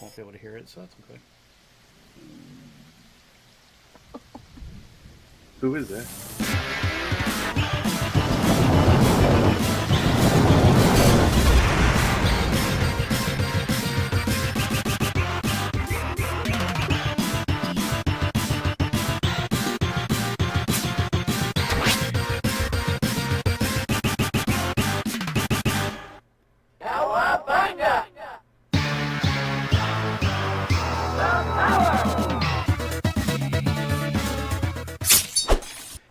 won't be able to hear it, so that's okay. Who is that?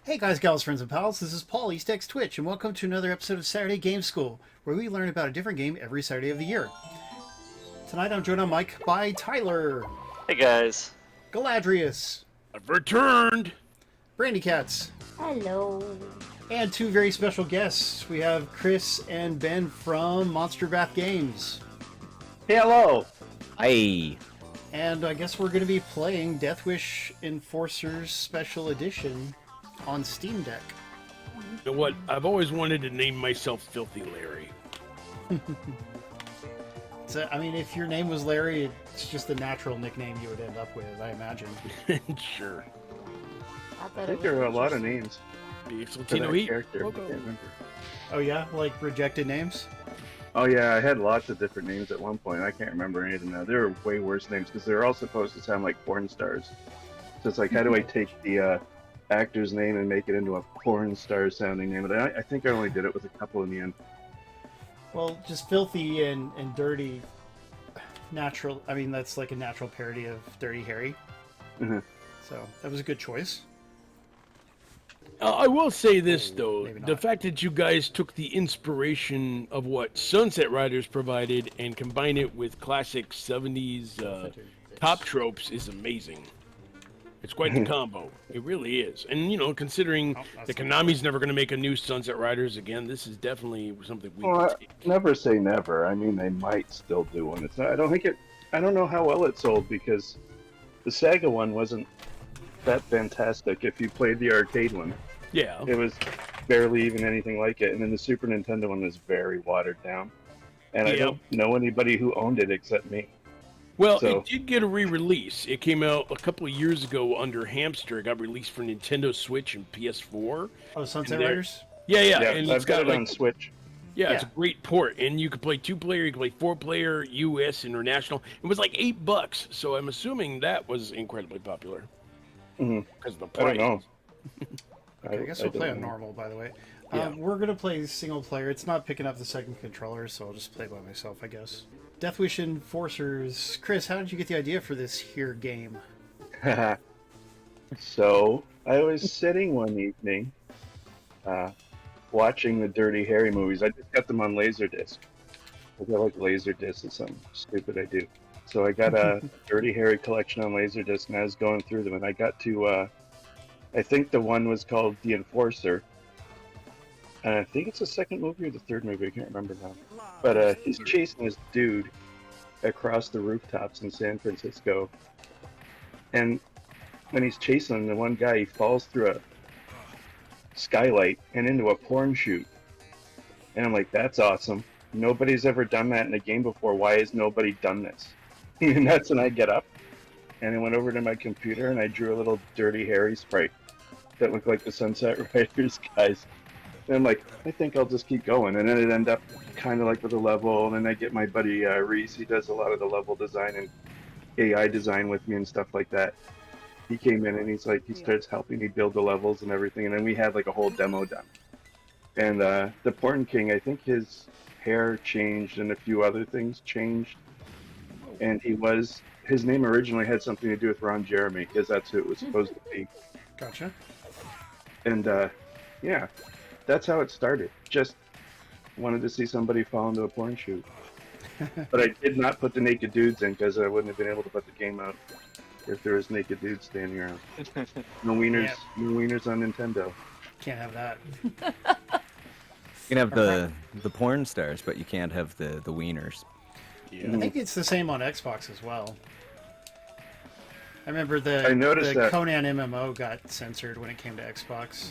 Hey guys, gals, friends, and pals, this is Paul, EastXTwitch, and welcome to another episode of Saturday Game School, where we learn about a different game every Saturday of the year. Tonight I'm joined on mic by Tyler. Hey guys. Galadrius. I've returned! Brandy Cats. Hello. And two very special guests. We have Chris and Ben from Monster Bath Games. Hello! Hi! And I guess we're going to be playing Deathwish Enforcers Special Edition on Steam Deck. You know what? I've always wanted to name myself Filthy Larry. So, I mean, if your name was Larry, it's just the natural nickname you would end up with, I imagine. Sure. I think there are a lot of names for that character. I can't remember. Oh yeah? Like rejected names? Oh yeah, I had lots of different names at one point. I can't remember any of them now. There are way worse names because they're all supposed to sound like porn stars. So it's like, how do I take the actor's name and make it into a porn star sounding name? But I think I only did it with a couple in the end. Well, just Filthy and Dirty, natural. I mean, that's like a natural parody of Dirty Harry. Mm-hmm. So that was a good choice. I will say this, though. Maybe not. The fact that you guys took the inspiration of what Sunset Riders provided and combined it with classic 70s top tropes is amazing. It's quite the combo. It really is. And, you know, considering that Konami's never going to make a new Sunset Riders again, this is definitely something we can take. Never say never. I mean, they might still do one. It's not, I don't know how well it sold because the Sega one wasn't that fantastic if you played the arcade one. Yeah. It was barely even anything like it. And then the Super Nintendo one was very watered down. And I don't know anybody who owned it except me. Well, So- it did get a re-release. It came out a couple of years ago under Hamster. It got released for Nintendo Switch and PS4. Oh, Sunset And there- Riders? Yeah, Yeah, and I've it's got it like, on Switch. yeah, it's a Yeah. great port, and you can play 2-player, you can play 4-player, US, international. It was like $8, so I'm assuming that was incredibly popular Mhm. because of the I price. don't know. I guess we'll play on don't know. normal, by the way. Yeah. We're going to play single player. It's not picking up the second controller, so I'll just play by myself, I guess. Deathwish Enforcers. Chris, how did you get the idea for this here game? So, I was sitting one evening watching the Dirty Harry movies. I just got them on Laserdisc. I got like Laserdisc. It's something stupid I do. So I got a Dirty Harry collection on Laserdisc, and I was going through them, and I got to, I think the one was called The Enforcer. And I think it's the second movie or the third movie. I can't remember now. But he's chasing this dude across the rooftops in San Francisco. And when he's chasing the one guy, he falls through a skylight and into a porn chute. And I'm like, that's awesome. Nobody's ever done that in a game before. Why has nobody done this? And that's when I get up and I went over to my computer and I drew a little Dirty Harry sprite that looked like the Sunset Riders guys. And I'm like, I think I'll just keep going. And then it ended up kind of like with a level. And then I get my buddy Reese. He does a lot of the level design and AI design with me and stuff like that. He came in and he's like, he starts helping me build the levels and everything. And then we had like a whole demo done. And the Porn King, I think his hair changed and a few other things changed. And his name originally had something to do with Ron Jeremy because that's who it was supposed to be. Gotcha. And yeah, that's how it started. Just wanted to see somebody fall into a porn chute. But I did not put the naked dudes in because I wouldn't have been able to put the game out if there was naked dudes standing around. No wieners, no wieners on Nintendo. Can't have that. You can have the porn stars, but you can't have the wieners. Yeah. I think it's the same on Xbox as well. I remember I noticed the that. Conan MMO got censored when it came to Xbox.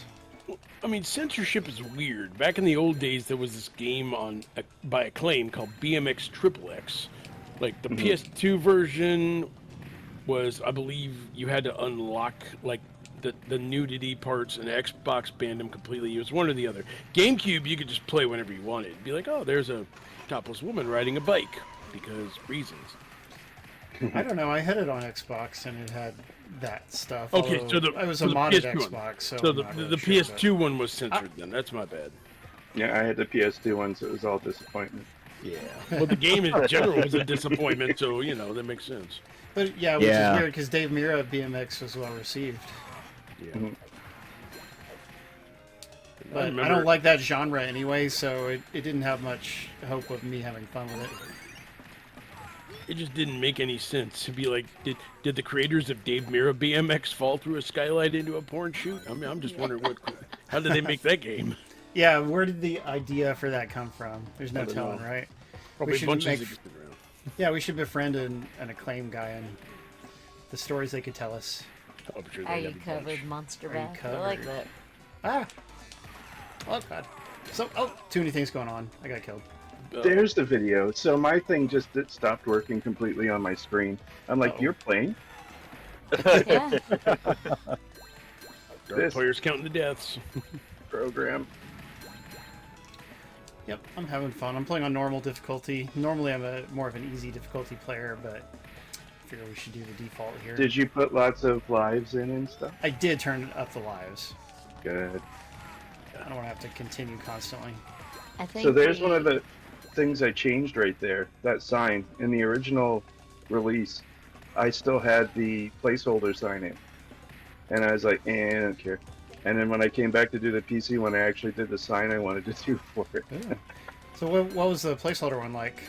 I mean, censorship is weird. Back in the old days, there was this game by Acclaim called BMX XXX, Like the PS2 version was, I believe, you had to unlock like the nudity parts, and Xbox banned them completely. It was one or the other. GameCube, you could just play whenever you wanted. Be like, oh, there's a topless woman riding a bike because reasons. I don't know. I had it on Xbox and it had that stuff. Okay, so I was so a the modded PS2 Xbox, so So I'm the not really sure, PS2 one was censored. Then that's my bad. Yeah, I had the PS2 one, so it was all disappointment. Yeah. Well, the game in general was a disappointment, so that makes sense. But yeah, which Yeah. is weird because Dave Mirra of BMX was well received. Yeah. Mhm. But I remember- don't like that genre anyway, so it didn't have much hope of me having fun with it. It just didn't make any sense to be like, did the creators of Dave Mirra BMX fall through a skylight into a porn shoot? I mean, I'm just wondering how did they make that game? Yeah, where did the idea for that come from? There's no I don't telling, know. right? Probably should bunches make- of just around. Yeah, we should befriend an acclaim guy and the stories they could tell us. Oh, I'm sure Are they you have a covered, bunch. monster Are you back? I like covered? that. Ah! Oh, God. So, too many things going on. I got killed. There's the video. So my thing just stopped working completely on my screen. I'm like, Uh-oh. you're playing? Yeah. This Players counting the deaths. program. Yep, I'm having fun. I'm playing on normal difficulty. Normally I'm more of an easy difficulty player, but I figure we should do the default here. Did you put lots of lives in and stuff? I did turn up the lives. Good. I don't want to have to continue constantly. I think So there's one of the things I changed right there. That sign. In the original release, I still had the placeholder sign in. And I was like, I don't care. And then when I came back to do the PC one, I actually did the sign I wanted to do for it. Ooh. So what was the placeholder one like?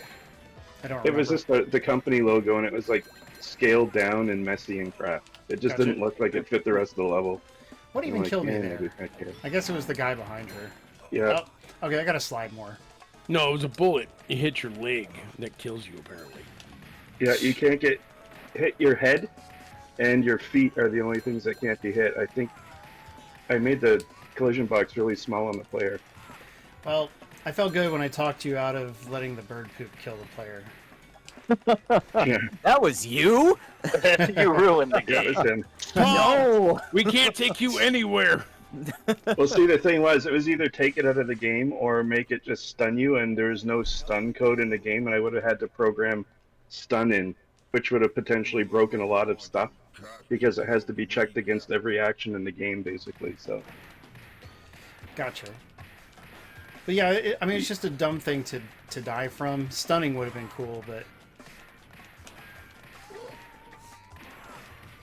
I don't remember. It was just the company logo, and it was like scaled down and messy and crap. It just Gotcha. didn't look like it fit the rest of the level. What I'm even like, killed me I there? don't care. I guess it was the guy behind her. Yeah. Oh, okay, I gotta slide more. No, it was a bullet. You hit your leg that kills you, apparently. Yeah, you can't hit your head, and your feet are the only things that can't be hit. I think I made the collision box really small on the player. Well, I felt good when I talked you out of letting the bird poop kill the player. Yeah, That was you? You ruined the that game. was him. No. We can't take you anywhere. Well, see, the thing was, it was either take it out of the game or make it just stun you, and there's no stun code in the game, and I would have had to program stun in, which would have potentially broken a lot of stuff, because it has to be checked against every action in the game, basically, so. Gotcha. But yeah, I mean, it's just a dumb thing to die from. Stunning would have been cool, but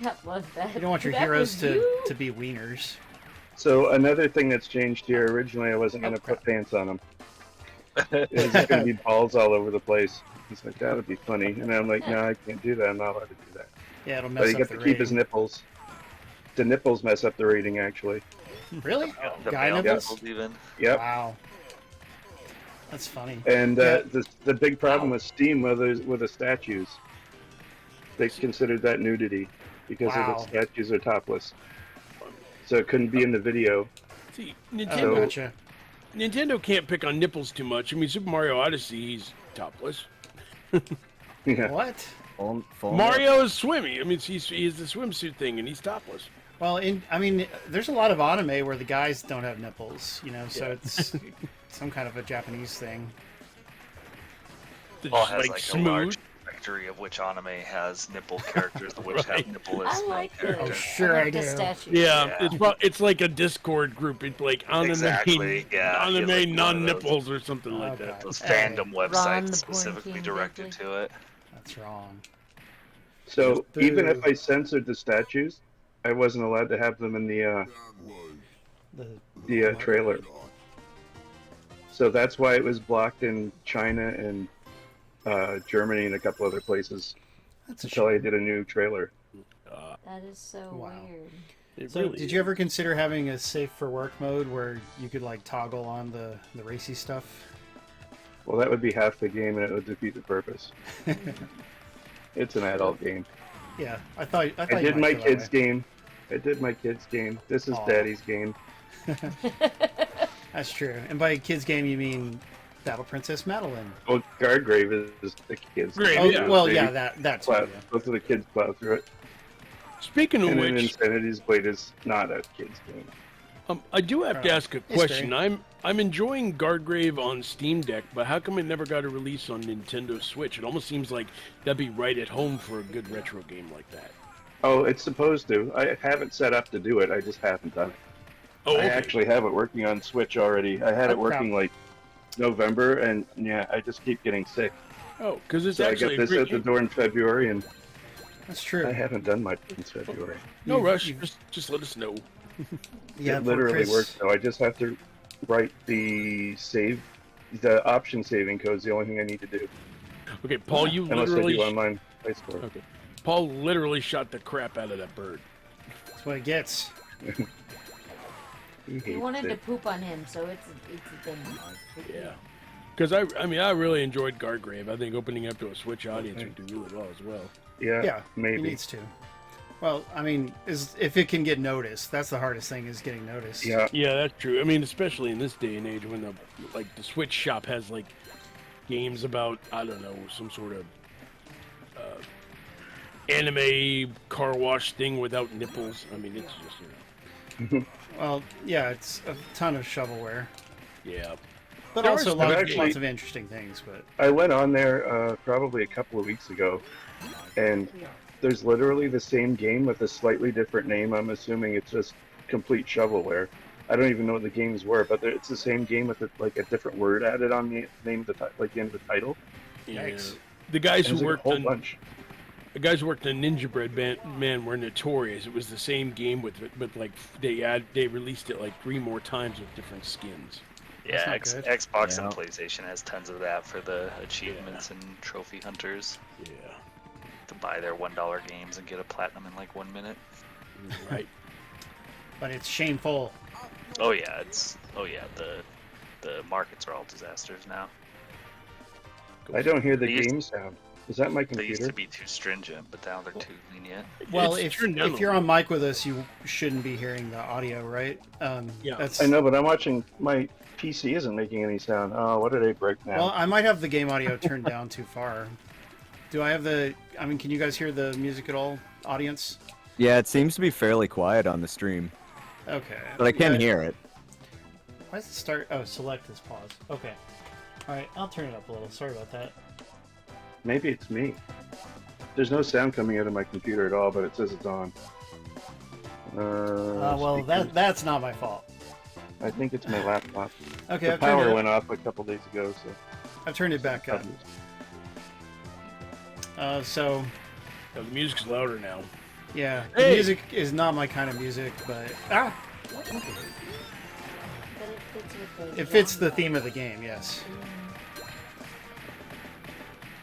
I love that. you don't want your That heroes was to you? be wieners. So another thing that's changed here, originally I wasn't going to put pants on him. It was going to be balls all over the place. He's like, that would be funny. And I'm like, no, I can't do that. I'm not allowed to do that. Yeah, it'll But mess you up get the to keep his rating. nipples. The nipples mess up the rating, actually. Really? The Guy male nipples? nipples even. Yep. Wow. That's funny. And Yeah. the big problem with Steam with the statues, they considered that nudity because Wow. of the statues are topless. So it couldn't be in the video. See, Oh, Nintendo, gotcha. Nintendo can't pick on nipples too much. I mean, Super Mario Odyssey, he's topless. Yeah. What? Full Mario is swimming. I mean, he's the swimsuit thing, and he's topless. Well, I mean, there's a lot of anime where the guys don't have nipples, you know, so it's some kind of a Japanese thing. They're Paul just, has like, like smooth. a large directory of which anime has nipple characters, the which Right. have nipple I as like this. characters. Oh, sure I I like the do. statue. Yeah, Yeah. it's like a Discord group. It's like anime, Exactly, yeah, anime you like one of non-nipples or something Oh, like that. God. Those Hey, fandom Ron, websites the porn specifically king, directed Deathwish. to it. That's wrong. So Boo. even if I censored the statues, I wasn't allowed to have them in the trailer. So that's why it was blocked in China and Germany and a couple other places That's a until I shame. did a new trailer. That is so Wow. weird. It So, really did is. you ever consider having a safe for work mode where you could like toggle on the racy stuff? Well, that would be half the game and it would defeat the purpose. It's an adult game. Yeah, I thought I you did might my feel that kids' way. game. I did my kids' game. This is Aw. Daddy's game. That's true. And by kids game you mean Battle Princess Madeline. Well, Guardgrave is the kids. Grave, Oh, yeah. well, They yeah, that's plow- yeah. Those are the kids plow through it. Speaking of And then which, Infinity's Blade is not a kid's game. I do have to ask a It's question. great. I'm enjoying Guardgrave on Steam Deck, but how come it never got a release on Nintendo Switch? It almost seems like that'd be right at home for a good retro game like that. Oh, it's supposed to. I haven't set up to do it. I just haven't done it. Oh, I okay. actually have it working on Switch already. I had Oh, it working like November, and yeah, I just keep getting sick. Oh, because it's So I actually got a this great at the game. door in February, and That's true. I haven't done much since February. No You- rush. you- Just let us know. Yeah, It poor literally Chris. works though. I just have to write the option saving code is the only thing I need to do. Okay, Paul, you Unless I literally. do online play store. Okay, Paul literally shot the crap out of that bird. That's what it gets. He You hates wanted to it. poop on him, so it's a thing. Yeah. Because I mean, I really enjoyed Guardgrave. I think opening up to a Switch audience would do really well as well. Yeah, Yeah, he maybe. needs to. Well, I mean, if it can get noticed, that's the hardest thing is getting noticed. Yeah, Yeah, that's true. I mean, especially in this day and age when the Switch shop has like games about, I don't know, some sort of anime car wash thing without nipples. I mean, it's just, you know, Well, yeah, it's a ton of shovelware, yeah. but There also are lots, actually- lots of interesting things. But I went on there probably a couple of weeks ago, and there's literally the same game with a slightly different name. I'm assuming it's just complete shovelware. I don't even know what the games were, but it's the same game with like a different word added on the name of the end of the title. Yeah. Yikes. The guys There's who like a worked whole on bunch. the guys who worked on Ninja Bread Man were notorious. It was the same game with like they released it like 3 more times with different skins. Yeah, not good. Xbox Yeah. and PlayStation has tons of that for the achievements and trophy hunters Yeah. to buy their $1 games and get a platinum in like 1 minute. Right. but it's shameful. Oh yeah, the markets are all disasters now. I don't hear the They used- game sound. Is that my They used computer? to be too stringent, but now they're too lenient. Well, It's if turned down if a you're little. on mic with us, you shouldn't be hearing the audio, right? Yeah. That's, I know, but I'm watching. My PC isn't making any sound. Oh, what did I break now? Well, I might have the game audio turned down too far. Do I have the? I mean, can you guys hear the music at all, audience? Yeah, it seems to be fairly quiet on the stream, Okay. but I can Yeah, hear it. Why does it start? Oh, select this pause. Okay. All right, I'll turn it up a little. Sorry about that. Maybe it's me. There's no sound coming out of my computer at all, but it says it's on. Well, speakers. that's not my fault. I think it's my laptop. Okay, The I've turned power it. went off a couple days ago, so. I've turned it back up. So Yeah, the music's louder now. yeah, the Hey! music is not my kind of music, but But it fits with it fits the theme of the game. Yes.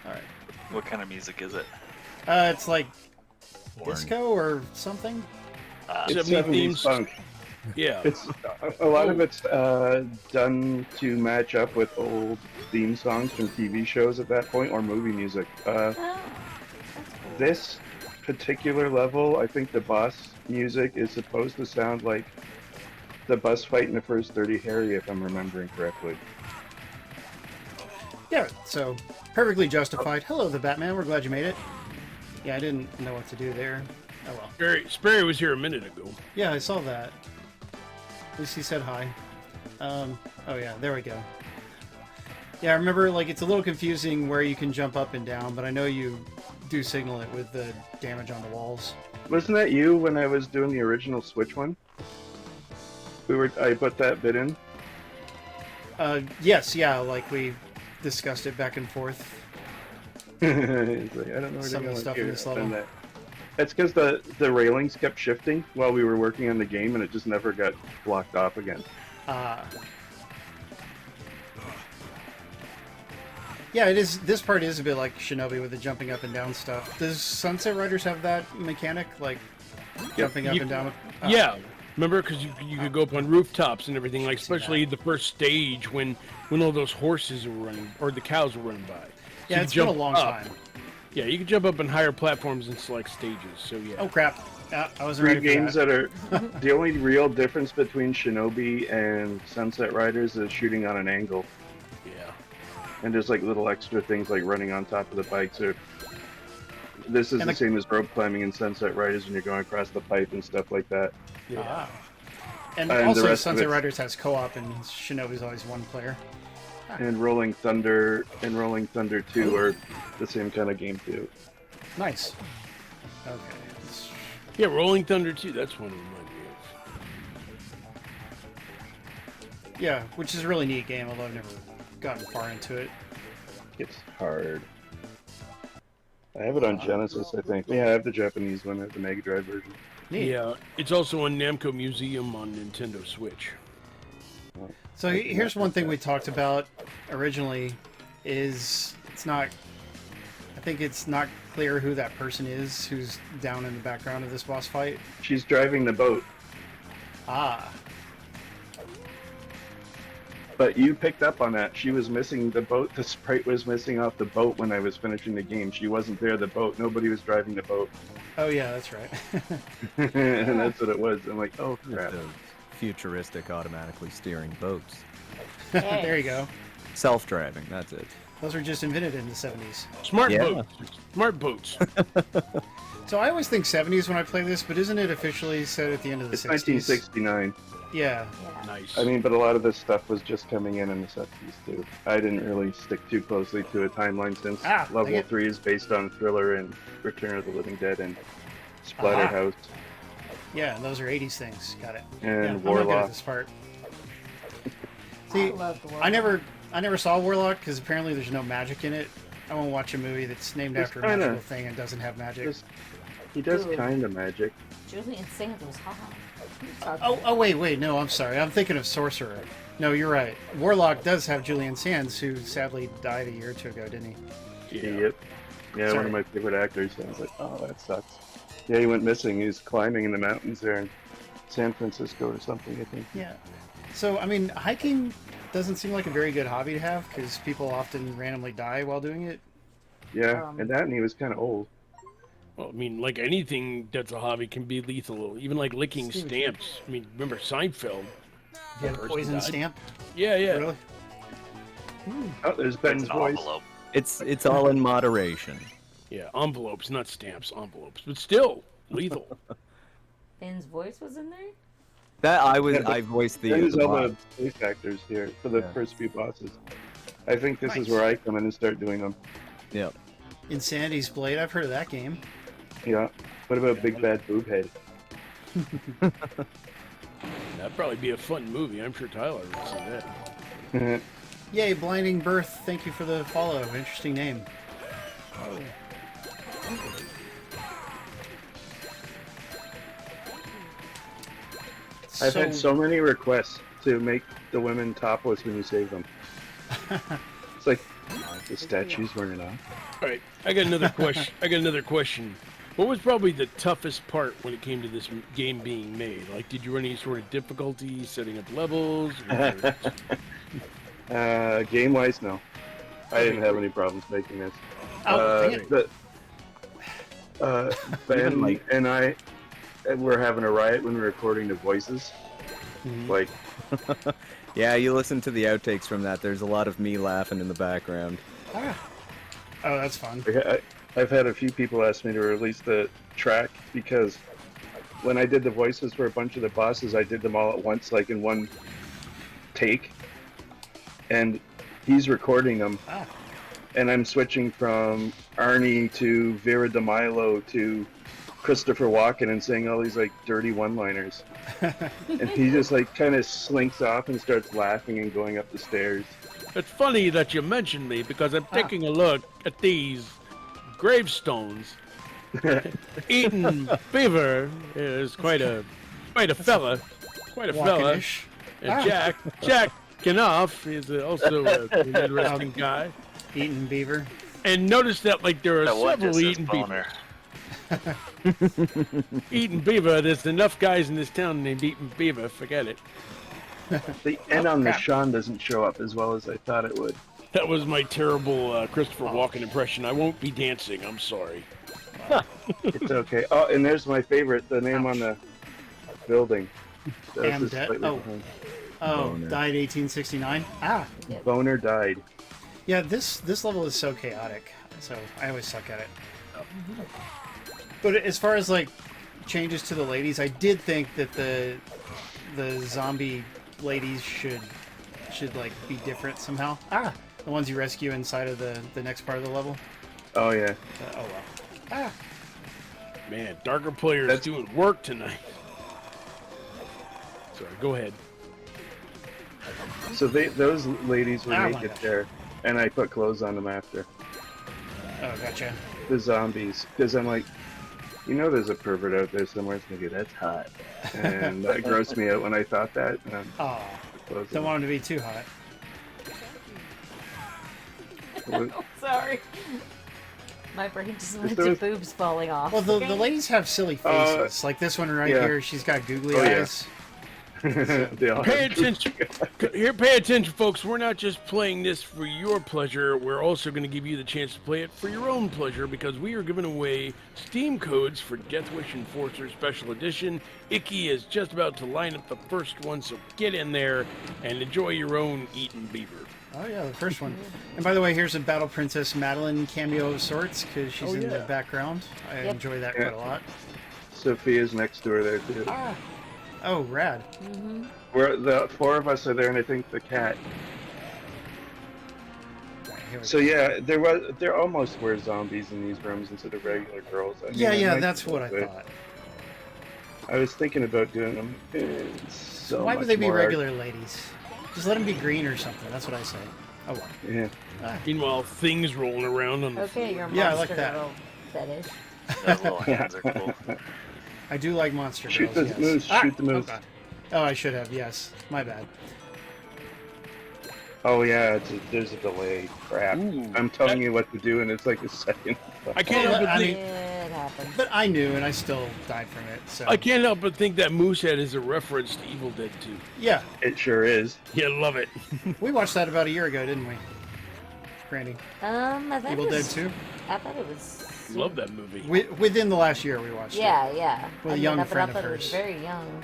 All right. What kind of music is it? It's like disco or something. It's 70s 70s themes. funk. Yeah. It's a lot of it's done to match up with old theme songs from TV shows at that point or movie music. Oh, that's cool. This particular level, I think the boss music is supposed to sound like the boss fight in the first Dirty Harry, if I'm remembering correctly. Yeah. So perfectly justified. Hello, the Batman. We're glad you made it. Yeah, I didn't know what to do there. Oh well. Sperry was here a minute ago. Yeah, I saw that. At least he said hi. Oh yeah, there we go. Yeah, I remember, like, it's a little confusing where you can jump up and down, but I know you do signal it with the damage on the walls. Wasn't that you when I was doing the original Switch one? I put that bit in. Yes, yeah, like we discussed it back and forth. It's like, I don't know where Some to of go the stuff here. in this level. And that's because the railings kept shifting while we were working on the game, and it just never got blocked off again. Yeah, it is. This part is a bit like Shinobi with the jumping up and down stuff. Does Sunset Riders have that mechanic, like jumping up You- and down? Yeah. Remember, because you could go up on rooftops and everything, like especially the first stage when all those horses were running or the cows were running by. So Yeah, you it's been a jump long up. time. Yeah, you can jump up on higher platforms and select stages. So yeah. Oh crap! I wasn't Three ready for games that. that are the only real difference between Shinobi and Sunset Riders is shooting on an angle. Yeah. And there's like little extra things like running on top of the bikes, or this is And the same as rope climbing in Sunset Riders when you're going across the pipe and stuff like that. Ah. And And the also, rest of Sunset it's- Riders has co-op, and Shinobi's always one player. And Rolling Thunder and Rolling Thunder 2 are the same kind of game too. Nice. Okay. Let's- Yeah, Rolling Thunder 2, that's one of them. Yeah, which is a really neat game, although I've never gotten far into it. It's hard. I have it on Genesis, I think. Yeah, I have the Japanese one. I have the Mega Drive version. Neat. Yeah, it's also on Namco Museum on Nintendo Switch. So here's one thing we talked about originally is I think it's not clear who that person is who's down in the background of this boss fight. She's driving the boat, Ah. but you picked up on that. She was missing the boat. The sprite was missing off the boat when I was finishing the game. She wasn't there, the boat. Nobody was driving the boat. Oh yeah, that's right. And that's what it was. I'm like, oh crap. The futuristic automatically steering boats. There you go. Self-driving, that's it. Those were just invented in the 70s. Smart Yeah. boats. Smart boats. So I always think 70s when I play this, but isn't it officially set at the end of the It's 60s? 1969. Yeah. Yeah. Nice. I mean, but a lot of this stuff was just coming in the 70s too. I didn't really stick too closely to a timeline since dang Level it. 3 is based on Thriller and Return of the Living Dead and Splatterhouse Yeah, those are 80s things. Got it. and Yeah, I'm not good at Warlock. this part. I See, love the world. I never saw Warlock because apparently there's no magic in it. I won't watch a movie that's named It's after a kinda- magical thing and doesn't have magic. He does Ooh. kind of magic. Julian Sands was hot. Oh, wait, no, I'm sorry. I'm thinking of Sorcerer. No, you're right. Warlock does have Julian Sands, who sadly died a year or two ago, didn't he? Idiot. Yeah, Sorry. one of my favorite actors. I was like, oh, that sucks. Yeah, he went missing. He's climbing in the mountains there in San Francisco or something, I think. Yeah. So, I mean, hiking doesn't seem like a very good hobby to have because people often randomly die while doing it. Yeah, and he was kind of old. Well, I mean, like anything that's a hobby can be lethal. Even like licking Steve, stamps. I mean, remember Seinfeld? You had a Person poison died. stamp? Yeah, yeah. Really? Oh, there's Ben's An voice. envelope. It's all in moderation. Yeah, envelopes, not stamps, envelopes. But still, lethal. Finn's voice was in there? That I Yeah, voiced the There's all bot. the voice actors here for the Yeah. first few bosses. I think this is Nice. where I come in and start doing them. Yep. Insanity's Blade. I've heard of that game. Yeah. What about Big Bad Boob Head? That'd probably be a fun movie. I'm sure Tyler would see that. Yay, Blinding Birth. Thank you for the follow. Interesting name. I've had so many requests to make the women topless when you save them. It's like, the statues weren't enough. All right, I got another question. What was probably the toughest part when it came to this game being made? Like, did you run any sort of difficulty setting up levels? Or... Game-wise, no. I didn't have any problems making this. Oh, dang it. Ben like- and I were having a riot when we were recording the voices. Mhm. Like, Yeah, you listen to the outtakes from that. There's a lot of me laughing in the background. Oh, that's fun. I've had a few people ask me to release the track because when I did the voices for a bunch of the bosses, I did them all at once, like in one take. And he's recording them. Ah. And I'm switching from Arnie to Vera DeMilo to Christopher Walken and saying all these like dirty one-liners. And he just like kind of slinks off and starts laughing and going up the stairs. It's funny that you mentioned me because I'm taking a look at these gravestones. Eaton Beaver is quite a fella. Quite a fella. Walking-ish. And Jack Knopf is also an interesting guy. Eaton Beaver. And notice that like there are That one several just says Eaton boner. Beavers. Eaton Beaver, there's enough guys in this town named Eaton Beaver, forget it. The N on the crap. Sean doesn't show up as well as I thought it would. That was my terrible Christopher Walken impression. I won't be dancing, I'm sorry. It's okay. Oh, and there's my favorite, the name on the building. That's Amdet. just slightly Oh. behind. Oh, Boner. died 1869. Ah, Boner died. Yeah, this level is so chaotic, so I always suck at it. But as far as like changes to the ladies, I did think that the zombie ladies should like be different somehow. The ones you rescue inside of the next part of the level. Oh yeah. Oh well. Man, darker players doing work tonight. Sorry, go ahead. So those ladies were Oh my naked gosh. there, and I put clothes on them after. Oh, gotcha. The zombies, because I'm like, there's a pervert out there somewhere thinking that's hot, and that grossed me out when I thought that. And Oh, clothes don't on. want them to be too hot. Sorry. My brain just went there to was- boobs falling off. Well, the Okay. ladies have silly faces. Like this one right yeah. here, she's got googly Oh, yeah. eyes. They all Pay have- attention. Here, pay attention, folks. We're not just playing this for your pleasure. We're also going to give you the chance to play it for your own pleasure because we are giving away Steam codes for Deathwish Enforcers Special Edition. Icky is just about to line up the first one, so get in there and enjoy your own Eaten Beaver. Oh yeah, the first one. And by the way, here's a Battle Princess Madeline cameo of sorts because she's in the background. I Yep. enjoy that Yeah. quite a lot. Sophia's next door there too. Oh, rad. Where the four of us are there, and I think the cat. Right, here we So go. yeah, there almost were zombies in these rooms instead of regular girls. I mean, Yeah, I yeah, might that's do what I it. thought. I was thinking about doing them. It's so Why much would they be more regular ladies? Just let them be green or something. That's what I say. Oh well. Yeah. Meanwhile, things rolling around on the Okay, your Yeah, I monster like that. girl fetish. The little hands are cool. I do like monster Shoot girls. the Yes. moose, shoot the Oh, moose. God. Oh, I should have. Yes, my bad. Oh yeah, there's a delay. Crap. Ooh. I'm telling you what to do, and it's like a second. I can't help but I think. mean- It happens. But I knew, and I still died from it. So I can't help but think that Moosehead is a reference to Evil Dead 2. yeah, It sure is. Yeah, love it. we watched that about a year ago, didn't we, Brandy? I thought Evil it Dead was, 2. I thought it was. Love that movie. Within the last year, we watched it. Yeah. With a I young mean, but friend I of thought it was hers. very young.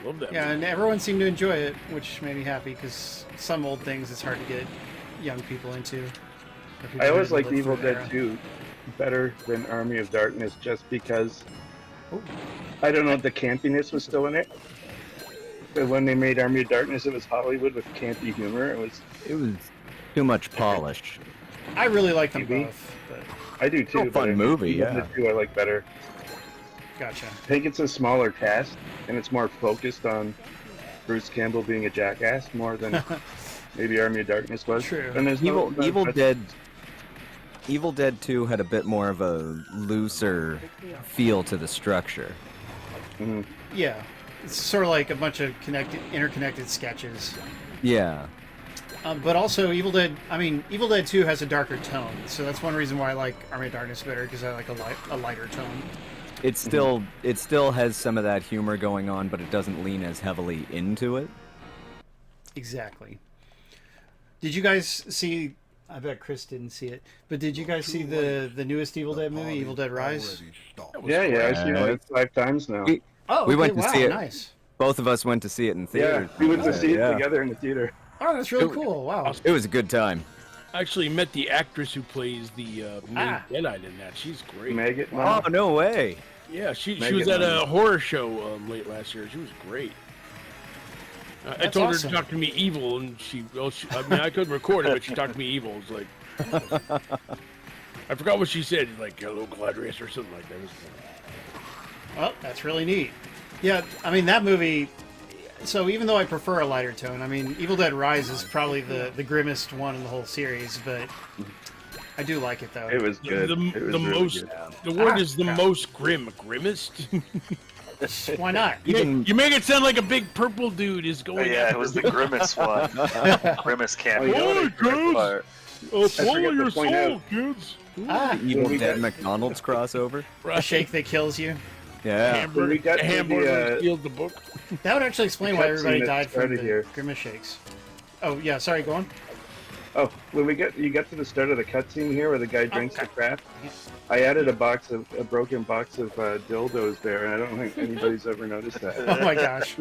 Love that Yeah, movie. and everyone seemed to enjoy it, which made me happy because some old things it's hard to get young people into. or people I who always didn't liked live Evil through the Dead era. 2 better than Army of Darkness just because Ooh. I don't know, the campiness was still in it. But when they made Army of Darkness, it was Hollywood with campy humor. It was. too much polish. I really like them Maybe. both, but I do too. Oh, but fun I mean, movie, even yeah. The two I like better. gotcha. I think it's a smaller cast, and it's more focused on Bruce Campbell being a jackass more than maybe Army of Darkness was. True. And there's no, Evil Dead 2 had a bit more of a looser feel to the structure. Mhm. Yeah, it's sort of like a bunch of interconnected sketches. Yeah. But also, Evil Dead 2 has a darker tone, so that's one reason why I like Army of Darkness better, because I like a lighter tone. It still has some of that humor going on, but it doesn't lean as heavily into it. Exactly. Did you guys see? I bet Chris didn't see it, but did you guys see the newest Evil Dead movie, Evil Dead Rise? Yeah, I've seen it like 5 times now. We- Oh, We okay, went to wow, see it. Nice. Both of us went to see it in Yeah, theater. we went to see it Yeah. together in the theater. Oh, that's really It- cool. Wow. It was a good time. I actually met the actress who plays the main Ah. Deadite in that. She's great. Maggot. Oh, no way. Yeah, she Megan was at a Mullally. horror show late last year. She was great. I That's told awesome. her to talk to me evil, and I mean, I couldn't record it, but she talked to me evil. It was like, I forgot what she said. Like, hello, Galadrius, or something like that. It was, Well, that's really neat. Yeah, I mean, that movie... So even though I prefer a lighter tone, I mean, Evil Dead Rise is probably the grimmest one in the whole series, but I do like it, though. It was good. the It was really most, good. the word Ah, is the crap. most grimmest. Why not? You make it sound like a big purple dude is Oh, going yeah, after it was the me. grimace one. Grimace can't Oh, be you know what I Oh, forgot good. about? Swallow forgot your to point soul, out. kids. Ah, Evil we Dead got- McDonald's crossover. a Right. shake that kills you. Yeah. Hamburger, we got to the, hamburger steals the book. That would actually explain why cutscene everybody that died from started the here. grimace shakes. Oh, yeah, sorry, go on. Oh, when you get to the start of the cutscene here where the guy drinks the crap, I added a broken box of dildos there, and I don't think anybody's ever noticed that. Oh my gosh.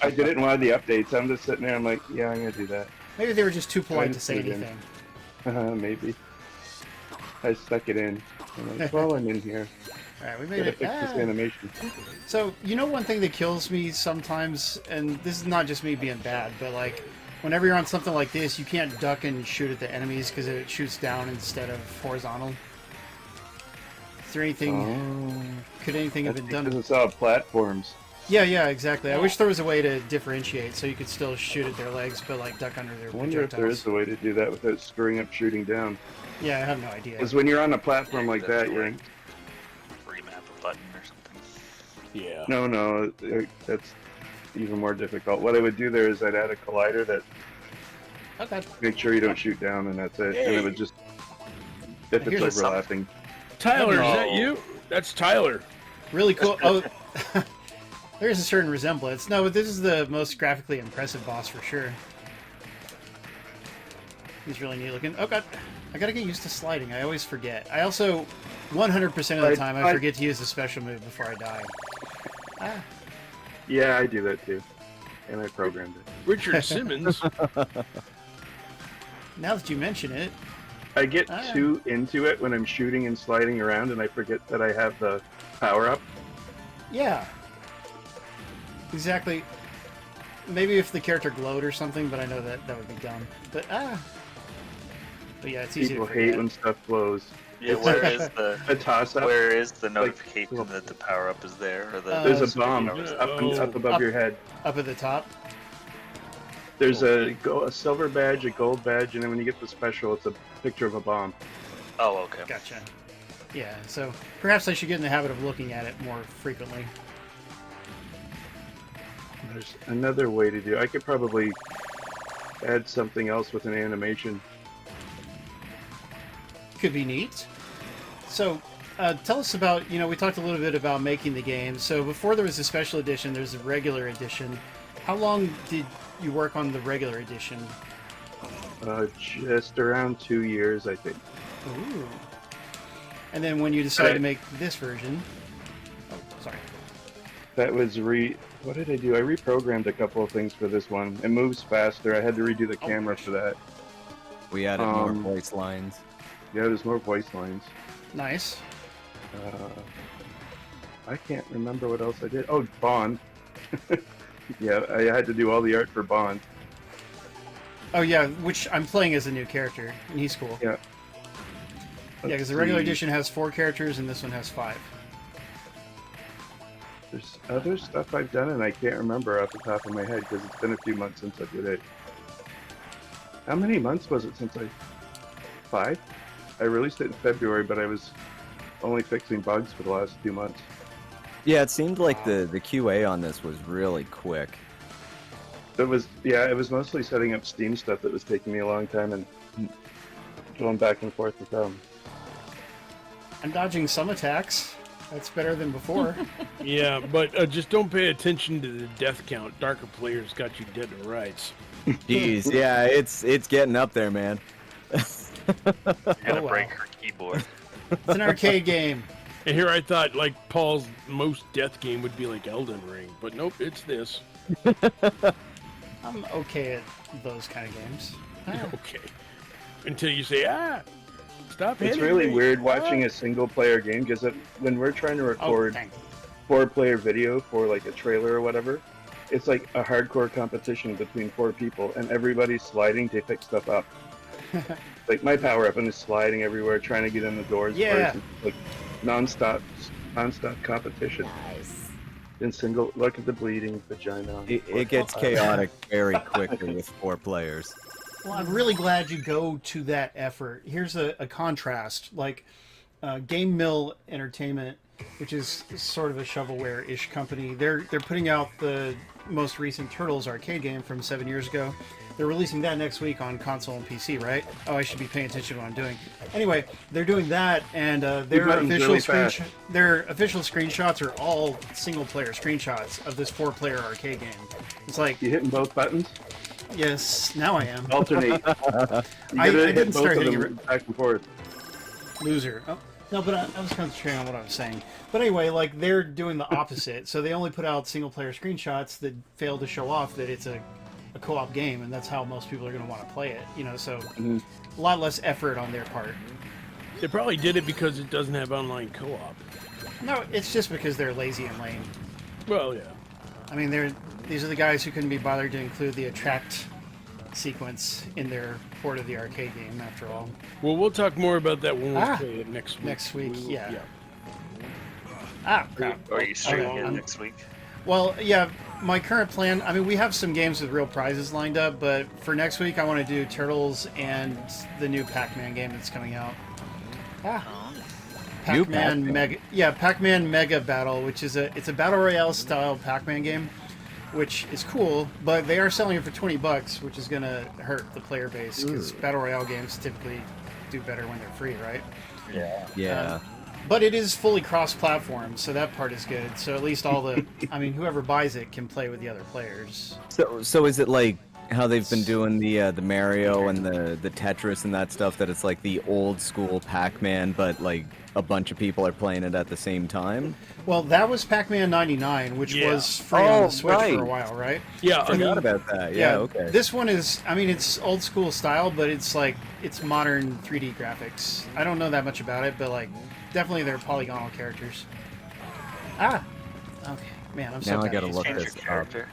I did it in one of the updates. I'm just sitting there. I'm like, yeah, I'm gonna do that. Maybe they were just too polite to say Trying to put it in. anything. Maybe. I stuck it in. I'm like, well, I'm in here. Alright, we made Gotta it. fix this animation. So, you know one thing that kills me sometimes, and this is not just me being bad, but like, whenever you're on something like this, you can't duck and shoot at the enemies because it shoots down instead of horizontal. Is there anything... could anything have That's been done? because it's all platforms. Yeah, exactly. I wish there was a way to differentiate so you could still shoot at their legs, but like duck under their I wonder if there is a way to do that without screwing up shooting down. Yeah, I have no idea. Because when you're on a platform like that, you're... Remap a button or something. Yeah. No, that's even more difficult. What I would do there is I'd add a collider that Okay. make sure you don't shoot down, and that's it. And it would just... If Here's it's a overlapping. Tyler, is No. that you? That's Tyler. Really cool. Oh, there's a certain resemblance. No, but this is the most graphically impressive boss for sure. He's really neat looking. Oh god, I gotta get used to sliding. I always forget. I also, 100% of the time, I forget to use the special move before I die. Ah. Yeah, I do that too. And I programmed it. Richard Simmons. Now that you mention it, I get too into it when I'm shooting and sliding around, and I forget that I have the power-up. yeah. Exactly. Maybe if the character glowed or something, but I know that would be dumb. But But yeah, it's easy People to forget. hate when stuff glows. Yeah, where is the A toss-up. where is the notification that the power up is there or the There's a screen bomb over up, there? up above Up. your head. Up at the top. There's a silver badge, a gold badge, and then when you get the special, it's a picture of a bomb. Oh, okay. Gotcha. Yeah, so perhaps I should get in the habit of looking at it more frequently. There's another way to do it. I could probably add something else with an animation. Could be neat. So, tell us about, we talked a little bit about making the game. So before there was a special edition, there's a regular edition. How long did you work on the regular edition? Just around 2 years, I think. Ooh. And then when you decided to make this version... Oh, sorry. That was What did I do? I reprogrammed a couple of things for this one. It moves faster. I had to redo the camera for that. We added more voice lines. Yeah, there's more voice lines. Nice. I can't remember what else I did. Oh, Bond. Yeah, I had to do all the art for Bond. Oh yeah, which I'm playing as a new character, and he's cool. Yeah. Yeah, because the regular edition has 4 characters, and this one has 5. There's other stuff I've done, and I can't remember off the top of my head because it's been a few months since I did it. How many months was it since 5? I released it in February, but I was only fixing bugs for the last 2 months. Yeah, it seemed like the QA on this was really quick. It was mostly setting up Steam stuff that was taking me a long time and going back and forth with them. I'm dodging some attacks. That's better than before. Yeah, but just don't pay attention to the death count. Darker players got you dead to rights. Jeez, yeah, it's getting up there, man. You're gonna wow. break her keyboard. It's an arcade game. And here I thought, like, Paul's most death game would be like Elden Ring, but nope, it's this. I'm okay at those kind of games. Okay. Until you say, stop It's hitting really me. weird watching a single-player game because when we're trying to record dang. 4-player video for like a trailer or whatever, it's like a hardcore competition between 4 people, and everybody's sliding to pick stuff up. Like my power-up and is sliding everywhere, trying to get in the doors. Yeah. First. It's like non-stop competition. Nice. In single, look at the bleeding vagina. It gets chaotic very quickly with 4 players. Well, I'm really glad you go to that effort. Here's a contrast. Like, Game Mill Entertainment, which is sort of a shovelware-ish company, they're putting out the most recent Turtles arcade game from 7 years ago. They're releasing that next week on console and PC, right? Oh, I should be paying attention to what I'm doing. Anyway, they're doing that, and their official screenshots are all single-player screenshots of this 4-player arcade game. It's like, You hitting both buttons? yes, now I am. Alternate. You I gotta didn't hit both start of hitting them back and forth. Loser. Oh, no, but I was concentrating on what I was saying. But anyway, like, they're doing the opposite. So they only put out single-player screenshots that fail to show off that it's a a co-op game, and that's how most people are going to want to play it. You know, so a lot less effort on their part. They probably did it because it doesn't have online co-op. No, it's just because they're lazy and lame. Well, yeah. I mean, these are the guys who couldn't be bothered to include the attract sequence in their port of the arcade game, after all. Well, we'll talk more about that when we play it next week. Next week, yeah. Crap. Are you streaming Okay, it next week? Well, yeah, my current plan, I mean, we have some games with real prizes lined up, but for next week I want to do Turtles and the new Pac-Man game that's coming out. Pac-Man Mega, Pac-Man Mega Battle, which is it's a battle royale style Pac-Man game, which is cool, but they are selling it for $20, which is going to hurt the player base because battle royale games typically do better when they're free, right? Yeah. But it is fully cross-platform, so that part is good. So at least all the, I mean, whoever buys it can play with the other players. So is it like how they've been doing the Mario and the Tetris and that stuff, that it's like the old school Pac-Man, but like a bunch of people are playing it at the same time? Well, that was Pac-Man 99, which was free on the Switch for a while, right? Yeah, I forgot about that. Yeah, okay. This one is, I mean, it's old school style, but it's like, it's modern 3D graphics. I don't know that much about it, but like, definitely they're polygonal characters. Okay. Man, I'm so Now I bad gotta at look these Change this your up. character.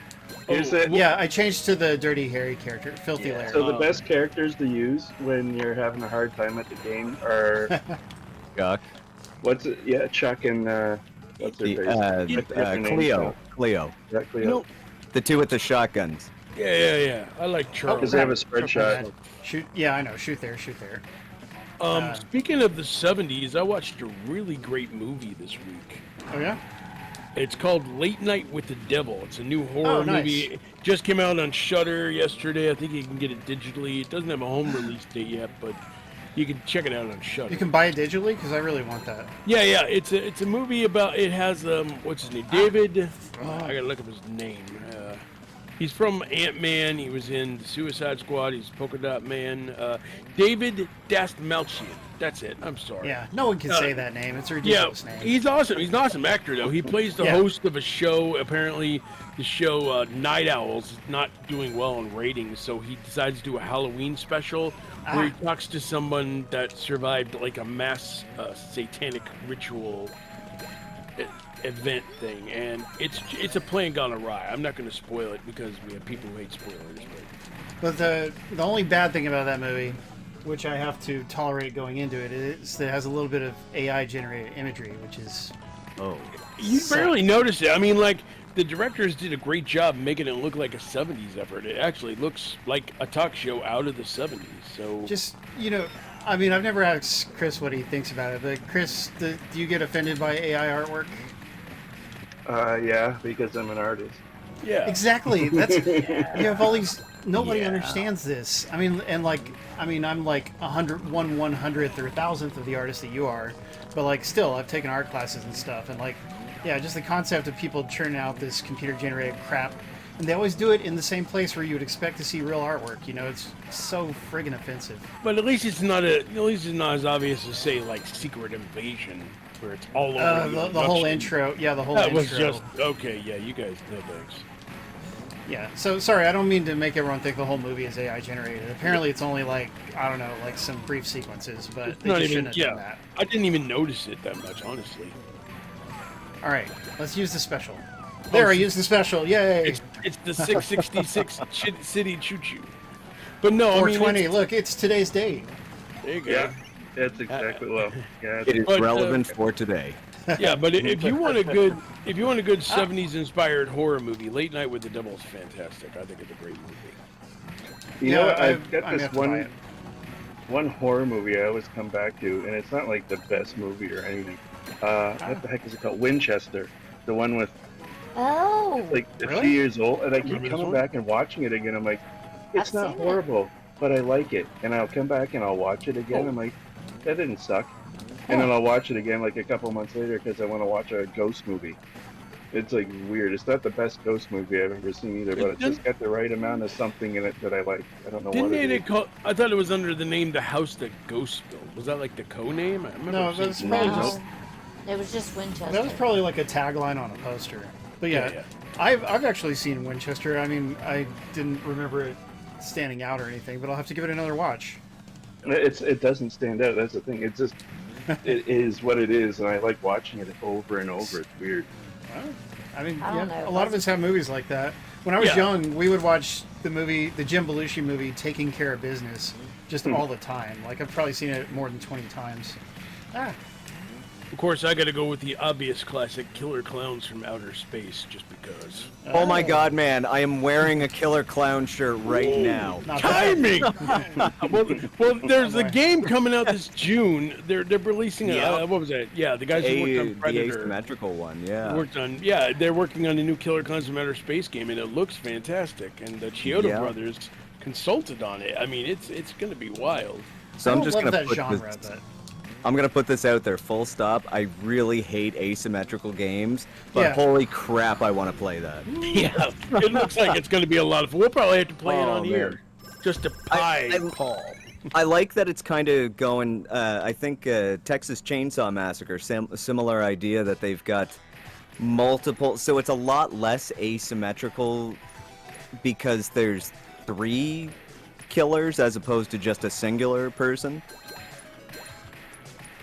Here's it. Yeah, I changed to the Dirty Harry character, Filthy Lair. So the best characters to use when you're having a hard time at the game are Chuck. what's it? Yeah, Chuck and what's their face? I forget their names now. Cleo. Yeah, Cleo. Nope. The two with the shotguns. Yeah. I like Charles. Because they have a spread shot. Shoot, yeah, I know. Shoot there, shoot there. Speaking of the 70s, I watched a really great movie this week. Oh yeah. It's called Late Night with the Devil. It's a new horror nice. movie. It just came out on Shudder yesterday. I think you can get it digitally. It doesn't have a home release date yet, but you can check it out on Shudder. You can buy it digitally because I really want that. Yeah. It's a movie about. It has what's his name? David. I gotta look up his name. He's from Ant-Man. He was in the Suicide Squad. He's Polka Dot Man. David Dastmalchian. That's it. I'm sorry. Yeah, no one can say that name. It's a ridiculous name. He's awesome. He's an awesome actor, though. He plays the host of a show. Apparently, the show Night Owls is not doing well in ratings, so he decides to do a Halloween special where he talks to someone that survived like a mass satanic ritual event thing, and it's a plan gone awry. I'm not going to spoil it because we have people who hate spoilers. But the only bad thing about that movie, which I have to tolerate going into it, is that it has a little bit of AI generated imagery, which is You barely notice it. I mean, like, the directors did a great job making it look like a 70s effort. It actually looks like a talk show out of the 70s. So just, you know, I mean, I've never asked Chris what he thinks about it, but Chris, do you get offended by AI artwork? Yeah, because I'm an artist. yeah, Exactly. That's you have all these. Nobody understands this. I mean, and like, I'm like 1/100th or 1,000th of the artist that you are, but like, still, I've taken art classes and stuff, and like, yeah, just the concept of people churning out this computer-generated crap, and they always do it in the same place where you would expect to see real artwork. You know, it's so friggin' offensive. but at least it's not as obvious as say like Secret Invasion, where it's all over The whole intro, the whole That intro. was just okay. Yeah, you guys know thanks. Yeah, so sorry, I don't mean to make everyone think the whole movie is AI generated. Apparently, it's only like, I don't know, like some brief sequences, but It's they not just even. shouldn't have Yeah, done that. I didn't even notice it that much, honestly. All right, let's use the special. There, I used the special. Yay! It's the 666 City Choo Choo. But no, I mean, 420. Look, it's today's date. there you go. Yeah, that's exactly well. Yeah, It is But, relevant for today. Yeah, but if you want a good 70s inspired horror movie, Late Night with the Devil is fantastic. I think it's a great movie. You know what? I've I'm got gonna this have to buy it. one horror movie I always come back to, and it's not like the best movie or anything. What the heck is it called? Winchester, the one with like a Really? few years old, and I keep Remember this coming one? back and watching it again. I'm like, it's I've not seen it. horrible, but I like it, and I'll come back and I'll watch it again. I'm like, that didn't suck, and then I'll watch it again like a couple months later because I want to watch a ghost movie. It's like weird. It's not the best ghost movie I've ever seen either, but it's just got the right amount of something in it that I like. I don't know Didn't what it they is. call? I thought it was under the name The House That Ghosts Built. Was that like the co-name? I remember No, seeing that's it. probably No. just It was just Winchester. that was probably like a tagline on a poster. But yeah, I've actually seen Winchester. I mean, I didn't remember it standing out or anything, but I'll have to give it another watch. It doesn't stand out. That's the thing. It's just it is what it is, and I like watching it over and over. It's weird. Well, I mean, I don't know. a lot of us have movies like that. When I was young, we would watch the Jim Belushi movie, Taking Care of Business, just all the time. Like, I've probably seen it more than 20 times. Of course, I got to go with the obvious classic, Killer Clowns from Outer Space, just because. Oh my God, man! I am wearing a Killer Clown shirt right now. Not bad. Timing. well, there's a game coming out this June. They're releasing a what was that? Yeah, the guys who worked on The Predator. asymmetrical one, yeah. They're working on a new Killer Clowns from Outer Space game, and it looks fantastic. And the Chiodo brothers consulted on it. I mean, it's going to be wild. So I I'm don't just love gonna that put genre, this. but I'm gonna put this out there, full stop. I really hate asymmetrical games, but Yeah. holy crap, I want to play that. Yeah, it looks like it's going to be a lot of fun. We'll probably have to play it Oh, on here, just to pie Paul. I like that it's kind of going. I think Texas Chainsaw Massacre, similar idea that they've got multiple. So it's a lot less asymmetrical because there's 3 killers as opposed to just a singular person.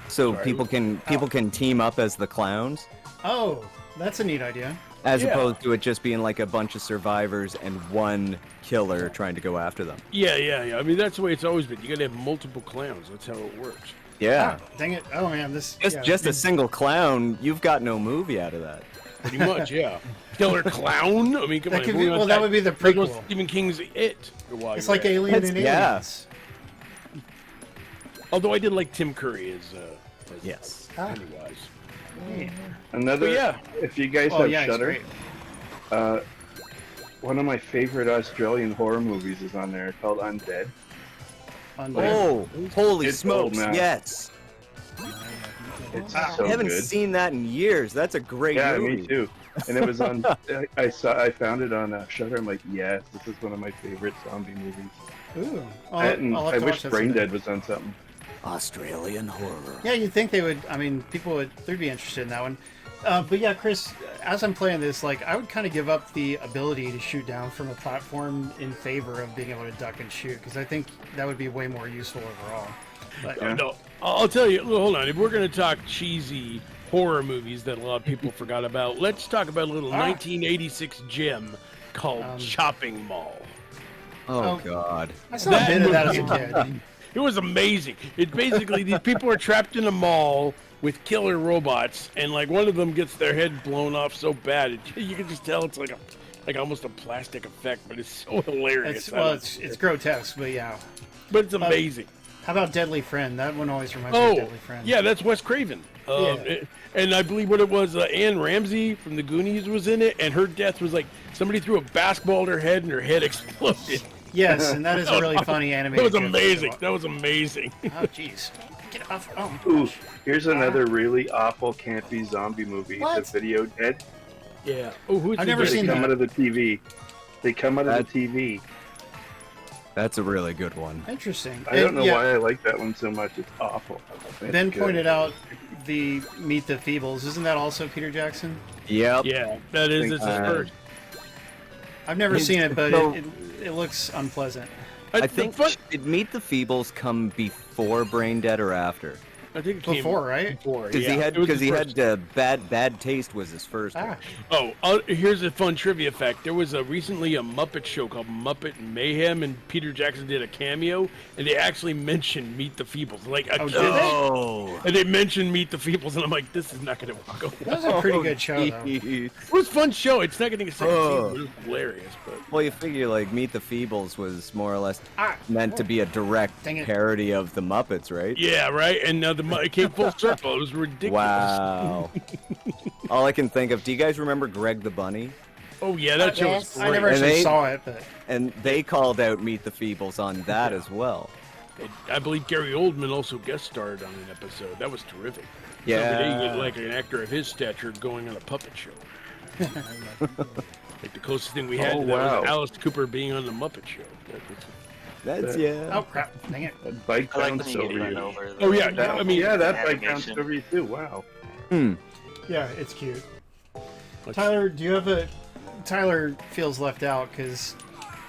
So people can team up as the clowns, oh, that's a neat idea. as opposed to it just being like a bunch of survivors and one killer trying to go after them. Yeah. I mean, that's the way it's always been. You got to have multiple clowns. That's how it works. Yeah. Dang it! Oh man, Just a single clown, you've got no movie out of that. Pretty much, yeah. Killer Clown? I mean, come That on. could if be- we want well, that would be the like what prequel. Stephen King's It. It's like Alien and Yeah. Aliens. Although I did like Tim Curry as Yes. Pennywise. Another. But yeah. If you guys Oh have yeah, it's Shudder, great. one of my favorite Australian horror movies is on there called Undead. Oh, holy It's smokes! old now. Yes. It's I so haven't good. seen that in years. That's a great Yeah, movie. me too. And it was on. I found it on Shudder. I'm like, yes, this is one of my favorite zombie movies. Ooh, And I'll have I to wish watch that Brain someday. Dead was on something. Australian horror. Yeah, you'd think they would. I mean, they'd be interested in that one. But yeah, Chris, as I'm playing this, like, I would kind of give up the ability to shoot down from a platform in favor of being able to duck and shoot, because I think that would be way more useful overall. But, No, I'll tell you. Hold on. If we're going to talk cheesy horror movies that a lot of people forgot about, let's talk about a little 1986 gem called Chopping Mall. Oh Oh. God. I saw a bit of that as a movie- kid. It was amazing. It basically, these people are trapped in a mall with killer robots, and like one of them gets their head blown off so bad, you can just tell it's like almost a plastic effect, but it's so hilarious. It's grotesque, but yeah. But it's amazing. How about Deadly Friend? That one always reminds me of Deadly Friend. Yeah, that's Wes Craven. And I believe what it was, Anne Ramsey from the Goonies was in it, and her death was like somebody threw a basketball at her head and her head exploded. Yes, and that is a really funny That animated. was gif. amazing. That was amazing. Oh jeez. Get off! Oh my Ooh, gosh. here's another really awful, campy zombie movie. What? The Video Dead. Yeah. Oh, who's I've the never guy? seen They come that. out of the TV. They come out of the TV. That's a really good one. Interesting. I don't know Yeah, why I like that one so much. It's awful. It's Ben good. pointed out the Meet the Feebles. Isn't that also Peter Jackson? Yep. Yeah, that is. It's his first. I've never seen it, but So- it looks unpleasant. I think did Meet the Feebles come before Brain Dead or after? I think it came Before, right? Before, Because yeah. It was his he first. had bad taste was his first one. Here's a fun trivia fact. There was recently a Muppet show called Muppet Mayhem, and Peter Jackson did a cameo, and they actually mentioned Meet the Feebles. Like a Oh, kid. did they? Oh. And they mentioned Meet the Feebles, and I'm like, this is not going to go That well. was a pretty good show, though. Jeez. It was a fun show. It's not getting a second season, but it was hilarious. But Well, you figure like Meet the Feebles was more or less meant to oh, be a direct dang it. parody of the Muppets, right? yeah, right. And now it came full circle. It was ridiculous. Wow. All I can think of. Do you guys remember Greg the Bunny? Oh yeah, that show was Yes. great. I never And actually they- saw it, but And they called out Meet the Feebles on that as well. And I believe Gary Oldman also guest starred on an episode. That was terrific. Yeah. Somebody, you get, like an actor of his stature going on a puppet show. Like the closest thing we had Oh, to that wow. was Alice Cooper being on the Muppet Show. That's oh crap! Dang it! That bike I like bounced when you get over run you. over. Oh, yeah, That, I mean, yeah, that bike animation. bounced over you too. Wow. Hmm. Yeah, it's cute. Tyler, do you have a... Tyler feels left out because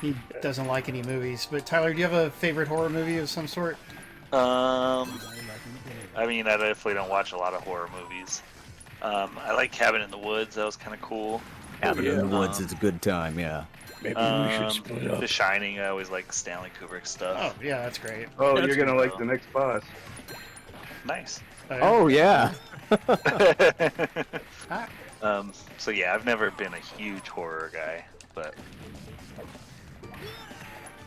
he doesn't like any movies. But Tyler, do you have a favorite horror movie of some sort? I mean, I definitely don't watch a lot of horror movies. I like Cabin in the Woods. That was kind of cool. Cabin in the Woods is a good time, yeah. Maybe we should split up. The Shining. I always like Stanley Kubrick stuff. Oh, yeah, that's great. Oh, That's you're gonna cool. like the next boss. Nice. Oh, yeah. So yeah, I've never been a huge horror guy, but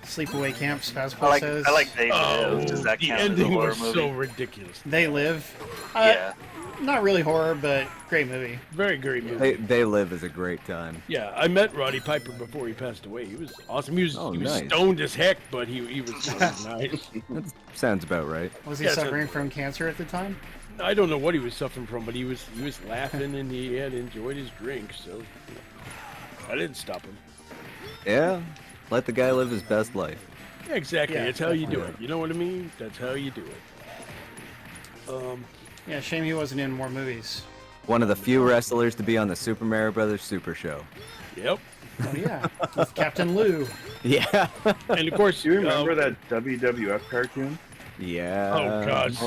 Sleepaway Camp, Spazpol I like says. They Live. Does that the count as a ending horror was movie? so ridiculous. They Live. Yeah. Not really horror, but great movie. Very great movie. They Live is a great time. Yeah, I met Roddy Piper before he passed away. He was awesome. He was, nice. stoned as heck, but he was nice. That sounds about right. Was he Yeah, so- suffering from cancer at the time? I don't know what he was suffering from, but he was laughing and he had enjoyed his drink, so I didn't stop him. Yeah, let the guy live his best life. Yeah, exactly. Yeah, That's how you do definitely. it. You know what I mean? That's how you do it. Yeah, shame he wasn't in more movies. One of the few wrestlers to be on the Super Mario Brothers Super Show. Yep. Oh, yeah. With Captain Lou. Yeah. And of course, Do you remember that WWF cartoon? Yeah. Oh gosh,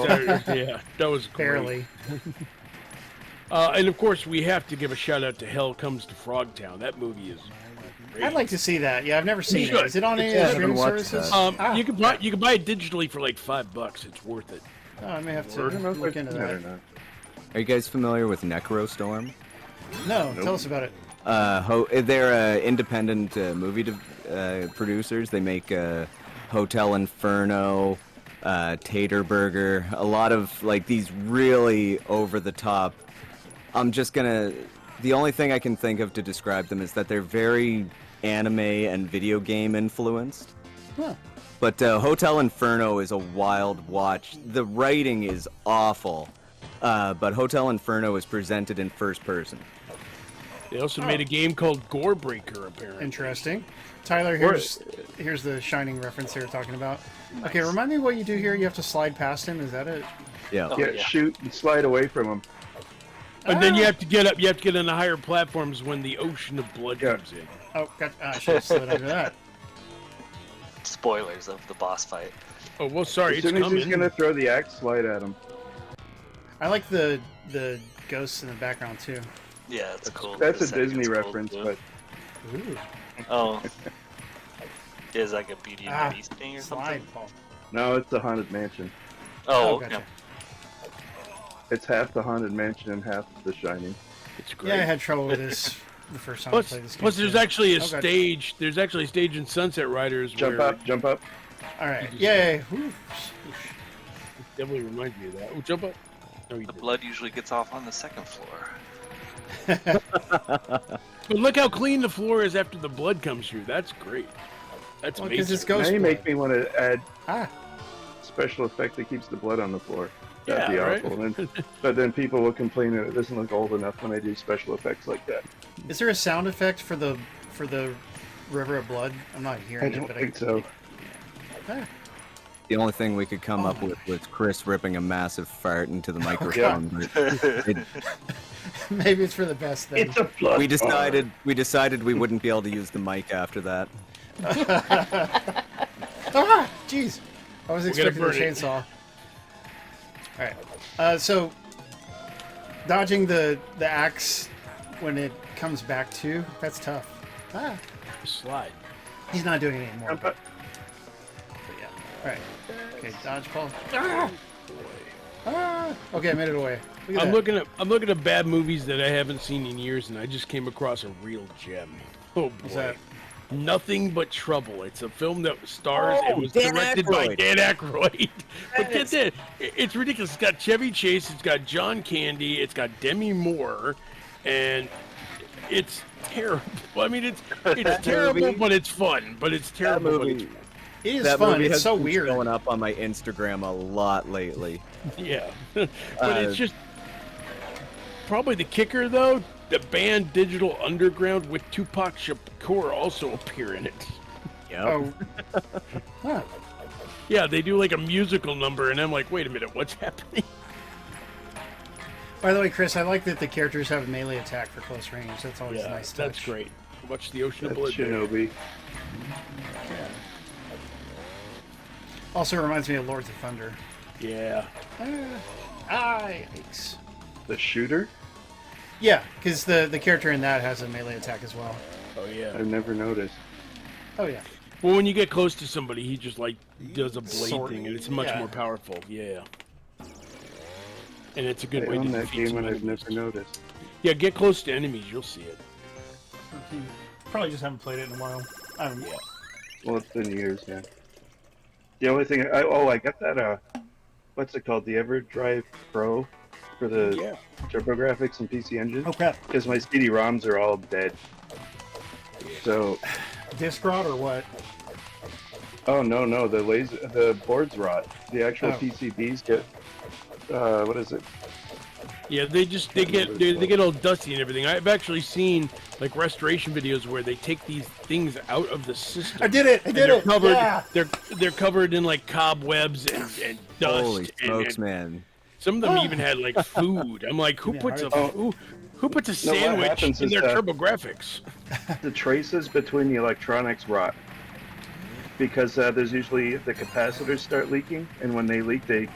yeah, that was great. Barely. And of course, we have to give a shout out to Hell Comes to Frogtown. That movie is great. I'd like to see that. Yeah, I've never seen should. it. Is it on any Yeah, I streaming haven't watched services? that. You can buy it digitally for like $5. It's worth it. Oh, I may have to I don't know if look I've into seen it or that. not. Are you guys familiar with Necrostorm? No, tell us about it. They're independent movie producers. They make Hotel Inferno, Tater Burger, a lot of like these really over the top. The only thing I can think of to describe them is that they're very anime and video game influenced. Huh. But Hotel Inferno is a wild watch. The writing is awful, but Hotel Inferno is presented in first person. They also made a game called Gore Breaker, apparently. Interesting. Tyler, here's the Shining reference they were talking about. Okay, remind me what you do here. You have to slide past him. Is that it? Yeah. Oh, Yeah, yeah. shoot and slide away from him. And then you have to get up. You have to get on the higher platforms when the ocean of blood Yeah. comes in. Oh, I should have slid under that. Spoilers of the boss fight. Oh well, sorry, As it's soon as coming. he's gonna throw the axe, slide at him. I like the ghosts in the background too. Yeah, it's cool. That's The a setting Disney is cool, reference, too. but Ooh, Oh. Is like a Beauty and the Beast thing or slide, something? Paul. no, it's the Haunted Mansion. Oh, gotcha. okay. It's half the Haunted Mansion and half the Shining. It's great. Yeah, I had trouble with this the first time I Plus, played this game. plus, there's too. actually a Oh, gotcha. stage. There's actually a stage in Sunset Riders Jump where up, jump up. All right. Yeah. Oof. definitely reminds me of that. Oh, jump up! No, you The didn't. blood usually gets off on the second floor. But look how clean the floor is after the blood comes through. That's great. That's Well, because amazing. it's Now ghost you blood. make me want to add Ah, special effect that keeps the blood on the floor. That'd be Yeah, right? awful. But then people will complain that it doesn't look old enough when I do special effects like that. is there a sound effect for the river of blood? I'm not I hearing it, don't but think so. Ah, The only thing we could come up with was Chris ripping a massive fart into the microphone. But maybe it's for the best then. It's a blood. we decided we wouldn't be able to use the mic after that. Ah, jeez. I was We're gonna expecting the burn it. chainsaw. All right. So, dodging the axe when it comes back to, that's tough. Ah, Slide. he's not doing it anymore. Jump But up. yeah. All right. Okay, dodge, Paul. Ah! Ah! Okay, I made it away. Look at that. I'm looking at bad movies that I haven't seen in years, and I just came across a real gem. Oh boy. What's that? Nothing But Trouble. It's a film that stars. It was Dan directed by Aykroyd. Dan Aykroyd. But get this, it's ridiculous. It's got Chevy Chase. It's got John Candy. It's got Demi Moore, and it's terrible. I mean, it's terrible, movie- but it's fun. But it's terrible. But it's movie- It is that fun. movie It's has so been weird. showing up on my Instagram a lot lately. yeah. But it's just probably the kicker though. The band Digital Underground with Tupac Shakur also appear in it. Yep. Oh. Huh. Yeah, they do like a musical number, and I'm like, wait a minute, what's happening? By the way, Chris, I like that the characters have a melee attack for close range. That's always a Yeah, nice touch. that's great. Watch the Ocean of That's Blood. there. Shinobi. Also reminds me of Lords of Thunder. Yeah. Yikes. The shooter? Yeah, because the character in that has a melee attack as well. Oh yeah. I've never noticed. Oh yeah. Well, when you get close to somebody, he just like does a blade Sword. thing, and it's much Yeah. more powerful. Yeah. And it's a good I way to own that defeat game some and I've enemies. never noticed. Yeah, get close to enemies, you'll see it. Probably just haven't played it in a while. Yeah. Well, it's been years, yeah. The only thing I got that what's it called? The EverDrive Pro for the Yeah. TurboGrafx and PC Engine. Oh crap. Because my CD-ROMs are all dead. So, Disc rot or what? oh no, the boards rot. The actual Oh. PCBs get what is it? Yeah, they get all dusty and everything. I've actually seen like restoration videos where they take these things out of the system. I did it! I and did they're it! Covered, Yeah! They're covered in like cobwebs and dust. Holy smokes, and man. some of them even had like food. I'm like, who Yeah, puts right. who puts a what sandwich happens in is their that- TurboGrafx? The traces between the electronics rot. Because there's usually the capacitors start leaking, and when they leak, they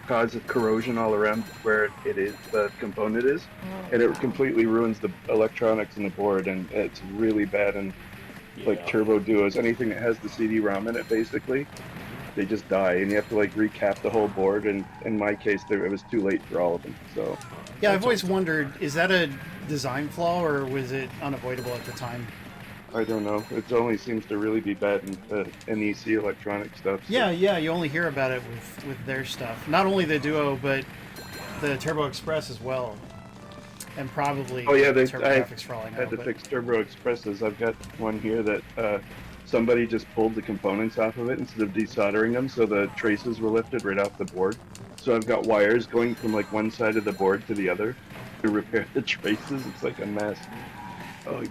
cause corrosion all around where the component is, and it completely ruins the electronics in the board, and it's really bad. And like Turbo Duos, anything that has the CD-ROM in it, basically, they just die, and you have to like recap the whole board. And in my case, it was too late for all of them. So Yeah, I've always wondered, is that a design flaw or was it unavoidable at the time? I don't know. It only seems to really be bad in the NEC electronic stuff. So. Yeah, you only hear about it with their stuff. Not only the Duo, but the Turbo Express as well. And probably Oh yeah, Turbo I Graphics for all I know. had to but- fix Turbo Expresses. I've got one here that somebody just pulled the components off of it instead of desoldering them, so the traces were lifted right off the board. So I've got wires going from like one side of the board to the other to repair the traces. It's like a mess. Oh,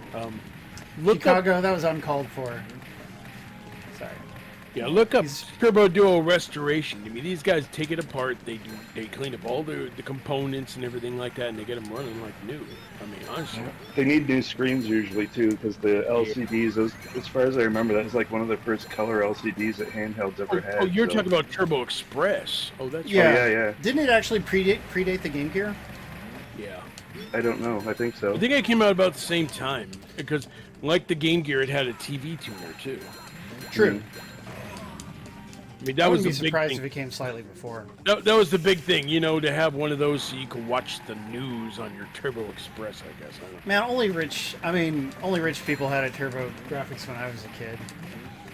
Look up, Chicago, that was uncalled for. Sorry. look up He's- Turbo Duo restoration. I mean, these guys take it apart. They clean up all the components and everything like that, and they get them running like new. I mean, honestly. they need new screens usually too, because the LCDs, as far as I remember, that was like one of the first color LCDs that handhelds ever had. Oh, you're so- talking about Turbo Express. Oh, that's Yeah. yeah. Didn't it actually predate the Game Gear? right. Yeah. I don't know. I think so. I think it came out about the same time because, like the Game Gear, it had a TV tuner too. True. I mean, I that was wouldn't be the big surprised thing. if it came slightly before. That was the big thing, to have one of those so you could watch the news on your Turbo Express. I guess. I don't know. Man, only rich people had a Turbo Graphics when I was a kid.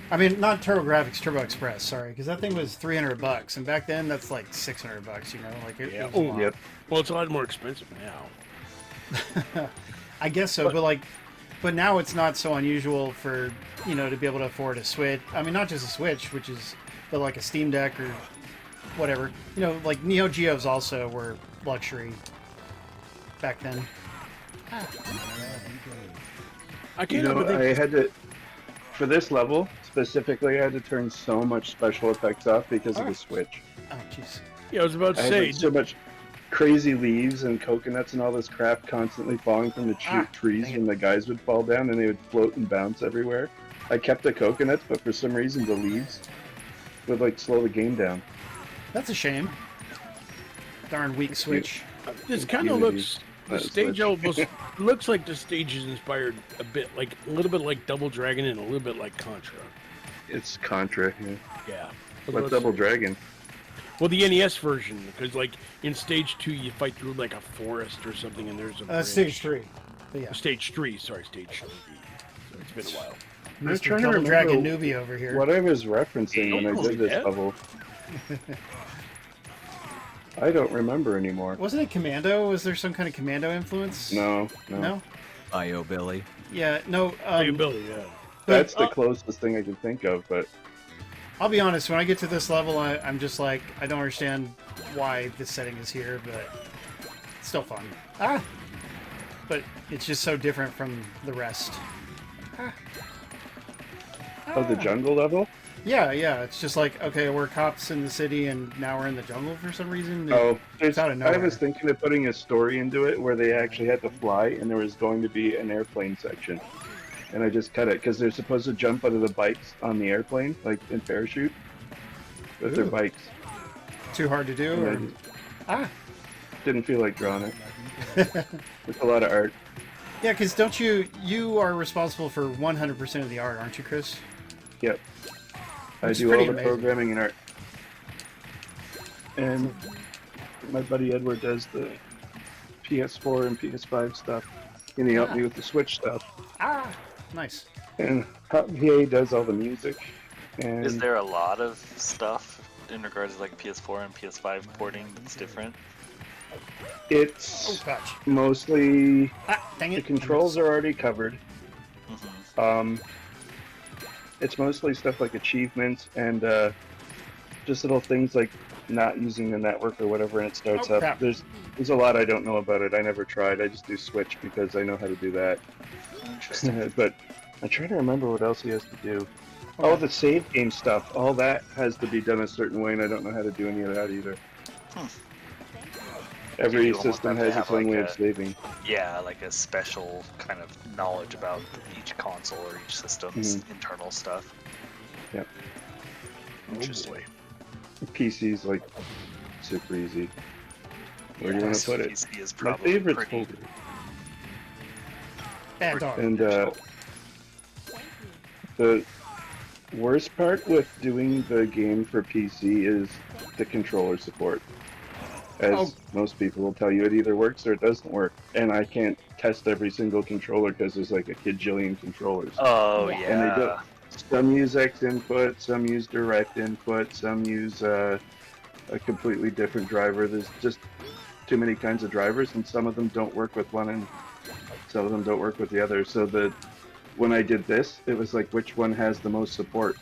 I mean, not Turbo Graphics, Turbo Express. Sorry, because that thing was $300, and back then that's like $600. You know, like it Yeah. was a lot. Yep. Well, it's a lot more expensive now. I guess so, but now it's not so unusual for to be able to afford a Switch. I mean, not just a Switch, but like a Steam Deck or whatever. Like Neo Geos also were luxury back then. I can't help but think. I had to, for this level specifically, I had to turn so much special effects off because of the Switch. Oh, jeez. Yeah, I was about to I had say. like, so much crazy leaves and coconuts and all this crap constantly falling from the trees dang it. when the guys would fall down, and they would float and bounce everywhere. I kept the coconuts, but for some reason the leaves would like slow the game down. That's a shame. Darn weak Switch. This kind of Unity. looks. The That's stage Switch. almost looks like the stage is inspired a little bit like Double Dragon and a little bit like Contra. It's Contra. Yeah. Yeah. What's Double Dragon? Well, the NES version, because like in stage 2 you fight through like a forest or something, and there's a bridge. Stage 3. But yeah. Stage 3, sorry, stage 3. So it's been a while. I'm Mr. trying to Double remember Dragon newbie over here. what I was referencing when I did this Yeah. level. I don't remember anymore. Wasn't it Commando? Was there some kind of Commando influence? No. No? IO Billy. Yeah, no. Hey, Billy, yeah. That's the closest thing I can think of, but I'll be honest, when I get to this level, I'm just like, I don't understand why this setting is here, but it's still fun. But it's just so different from the rest. the jungle level? Yeah, yeah. It's just like, okay, we're cops in the city, and now we're in the jungle for some reason. Oh, It's out of I nowhere. was thinking of putting a story into it where they actually had to fly, and there was going to be an airplane section, and I just cut it because they're supposed to jump out of the bikes on the airplane, like in parachute, with their Ooh. bikes. Too hard to do? And I Or... just Ah. didn't feel like drawing it. It's a lot of art. Yeah, because don't you are responsible for 100% of the art, aren't you, Chris? Yep. I Which is do all pretty the amazing. programming and art. And my buddy Edward does the PS4 and PS5 stuff. And he helped me with the Switch stuff. Ah, nice. And he does all the music. And Is there a lot of stuff in regards to like PS4 and PS5 porting that's different? it's Oh, gosh. mostly Ah, dang the it. controls are already covered. Mm-hmm. It's mostly stuff like achievements and just little things like not using the network or whatever, and it starts Oh, up. crap. There's a lot I don't know about it. I never tried. I just do Switch because I know how to do that. Interesting. But I'm trying to remember what else he has to do. Oh, the save game stuff. All that has to be done a certain way, and I don't know how to do any of that either. Every You almost system have to has its have, own like, way a- of saving. Yeah, like a special kind of knowledge about each console or each system's internal stuff. Yep. Interesting. PC's like super easy. Where do you want to put it? PC is My probably favorite's pretty. folder. Bad dog. And the worst part with doing the game for PC is the controller support. As most people will tell you, it either works or it doesn't work. And I can't test every single controller because there's like a kajillion controllers. Oh Yeah. yeah. And they do. Some use X input, some use direct input, some use a completely different driver. There's just too many kinds of drivers, and some of them don't work with one, and some of them don't work with the other. So when I did this, it was like which one has the most support.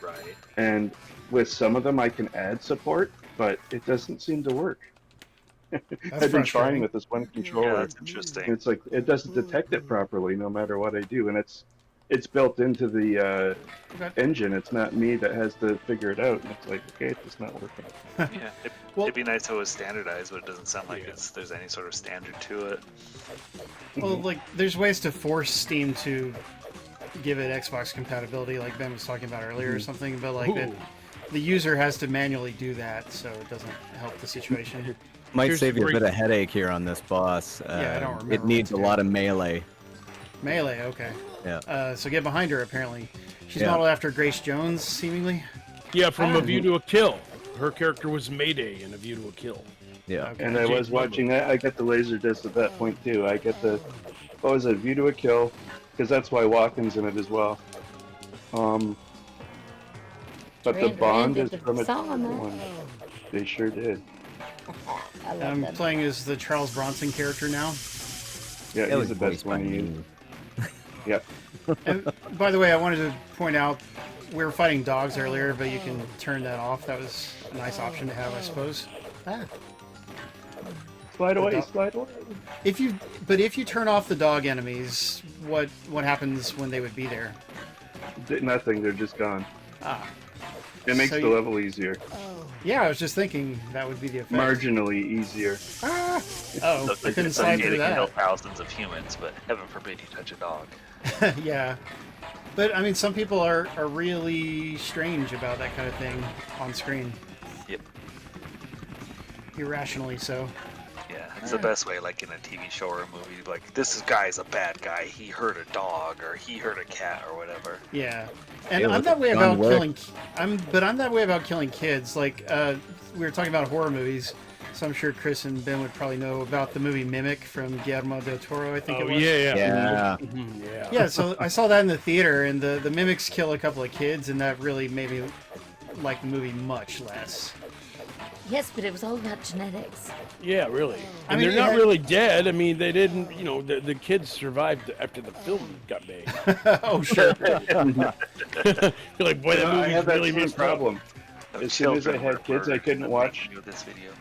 Right. And with some of them, I can add support, but it doesn't seem to work. I've been frustrating. trying with this one Yeah, controller. that's interesting. And it's like it doesn't detect it properly no matter what I do, and it's built into the Okay. engine. It's not me that has to figure it out. And it's like, okay, it's not working. Yeah, Well- it'd be nice if it was standardized, but it doesn't sound like there's any sort of standard to it. Well, like, there's ways to force Steam to give it Xbox compatibility, like Ben was talking about earlier or something, but like the user has to manually do that, so it doesn't help the situation. Might Here's save you a great- bit of headache here on this boss. Yeah, I don't remember It needs a what to lot do. of melee. Melee, okay. Yeah. So get behind her, apparently. She's Yeah. modeled after Grace Jones, seemingly. Yeah, from A View to a Kill. Her character was Mayday in A View to a Kill. Yeah. Okay. And I was watching that. I get the laser disc at that point too. I get the what was it, View to a Kill, because that's why Walken's in it as well. But the Rand Bond did is the from a song on different that. one. They sure did. I love I'm that. playing as the Charles Bronson character now. Yeah, That he's was the best voiced by one to me. use. Yep. And by the way, I wanted to point out we were fighting dogs earlier, but you can turn that off. That was a nice option to have, I suppose. Ah. Slide away, dog- slide away. If you turn off the dog enemies, what happens when they would be there? Nothing. They're just gone. Ah. It makes So the you- level easier, Yeah, I was just thinking that would be the effect. marginally easier. Ah! Oh, Looks I like couldn't it's slide okay through to kill that. thousands of humans, but heaven forbid you touch a dog. Yeah. But, I mean, some people are really strange about that kind of thing on screen. Yep. Irrationally so. Yeah, it's the best way, like in a TV show or a movie, like this guy's a bad guy. He hurt a dog or he hurt a cat or whatever. Yeah. And Hey, I'm look that at way John about Wick. killing... I'm that way about killing kids. Like, we were talking about horror movies, so I'm sure Chris and Ben would probably know about the movie Mimic from Guillermo del Toro, I think it Oh, was. yeah. Yeah. Yeah. Yeah, so I saw that in the theater, and the mimics kill a couple of kids, and that really made me like the movie much less. Yes, but it was all about genetics. Yeah, really. I And mean, they're it not had- really dead. I mean, they didn't, the kids survived after the film got made. Oh, sure. You're like, boy, that I movie's had that really same messed up. problem. As soon as I Children had were kids, I murdered couldn't in the watch. making of this video.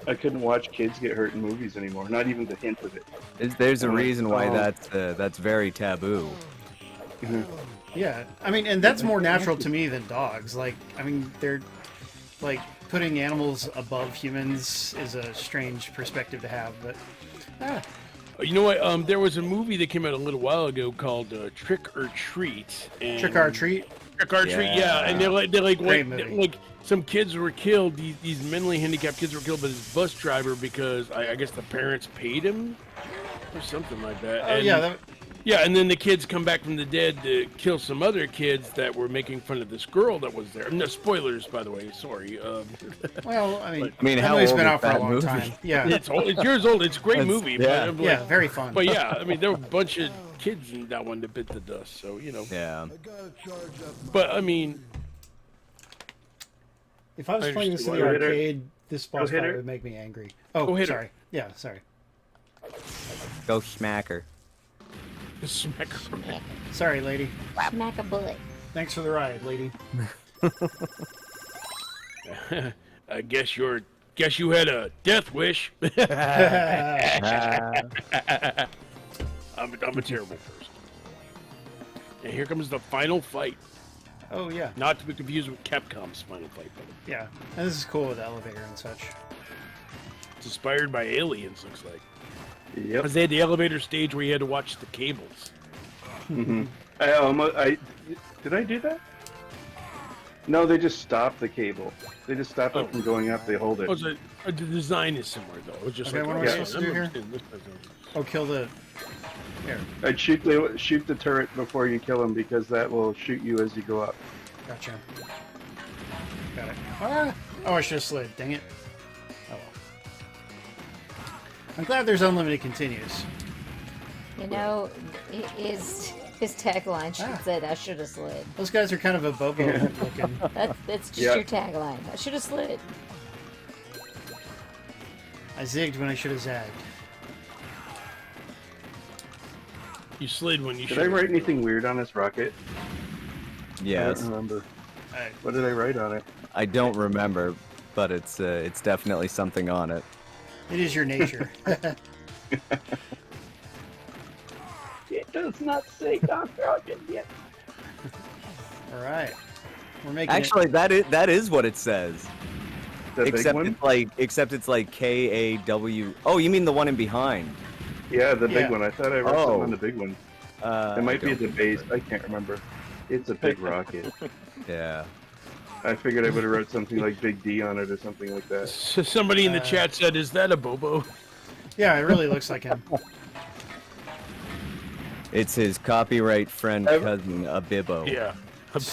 I couldn't watch kids get hurt in movies anymore. Not even the hint of it. There's a reason why Oh. that's very taboo. Yeah, I mean, and that's more natural to me than dogs. Like, I mean, they're like putting animals above humans is a strange perspective to have, but You know what? There was a movie that came out a little while ago called Trick or Treat. And Trick or Treat. Trick or Treat, yeah. And they're like, Great movie. like some kids were killed. These mentally handicapped kids were killed by this bus driver because I guess the parents paid him or something like that. Oh And, yeah, yeah, and then the kids come back from the dead to kill some other kids that were making fun of this girl that was there. No spoilers, by the way. Sorry. well, I mean, how that movie's old been is out for a that long movie? time. Yeah, It's old. It's years old. It's a great movie. yeah. But, yeah, very fun. But yeah, I mean, there were a bunch of kids in that one that bit the dust. So Yeah. But I mean, If I was I playing this in understand the why. arcade, this boss Go hit fight her. would make me angry. Oh, Go hit her. sorry. Yeah, sorry. Go smacker. smack her. Sorry, lady. Smack a bullet. Thanks for the ride, lady. I guess you had a death wish. I'm a terrible person. And here comes the final fight. Oh yeah, Not to be confused with Capcom's final fight, but yeah. And this is cool with the elevator and such. it's inspired by Aliens, looks like. Yep. Because they had the elevator stage where you had to watch the cables. Did I do that? No, they just stopped the cable. They just stopped it from going up. They hold it. Oh, so the design is similar, though. It's just Okay, like, what am I supposed to do here? Oh, kill the. Here, I'd shoot the turret before you kill him because that will shoot you as you go up. gotcha. Got it. Ah! Oh, I should have slid. Dang it. Oh well. I'm glad there's unlimited continues. You know, his tagline should Ah. said, "I should have slid." Those guys are kind of a bobo looking. That's just Yeah. your tagline. I should have slid. I zigged when I should have zagged. You slid when you Did should. I write anything weird on this rocket? I Yes. don't remember. Alright. What did I write on it? I don't remember, but it's definitely something on it. It is your nature. It does not say Dr. Ogden yet. All right. We're making Actually, that is what it says. The big Except one? it's like KAW. Oh, you mean the one in behind? Yeah, the Yeah. big one. I thought I wrote Oh. something on the big one. It might be I at the don't base. remember. I can't remember. It's a big rocket. Yeah. I figured I would have wrote something like Big D on it or something like that. So somebody in the chat said, "Is that a Bobo?" Yeah, it really looks like him. It's his copyright friend I've- cousin, a Bibbo. Yeah.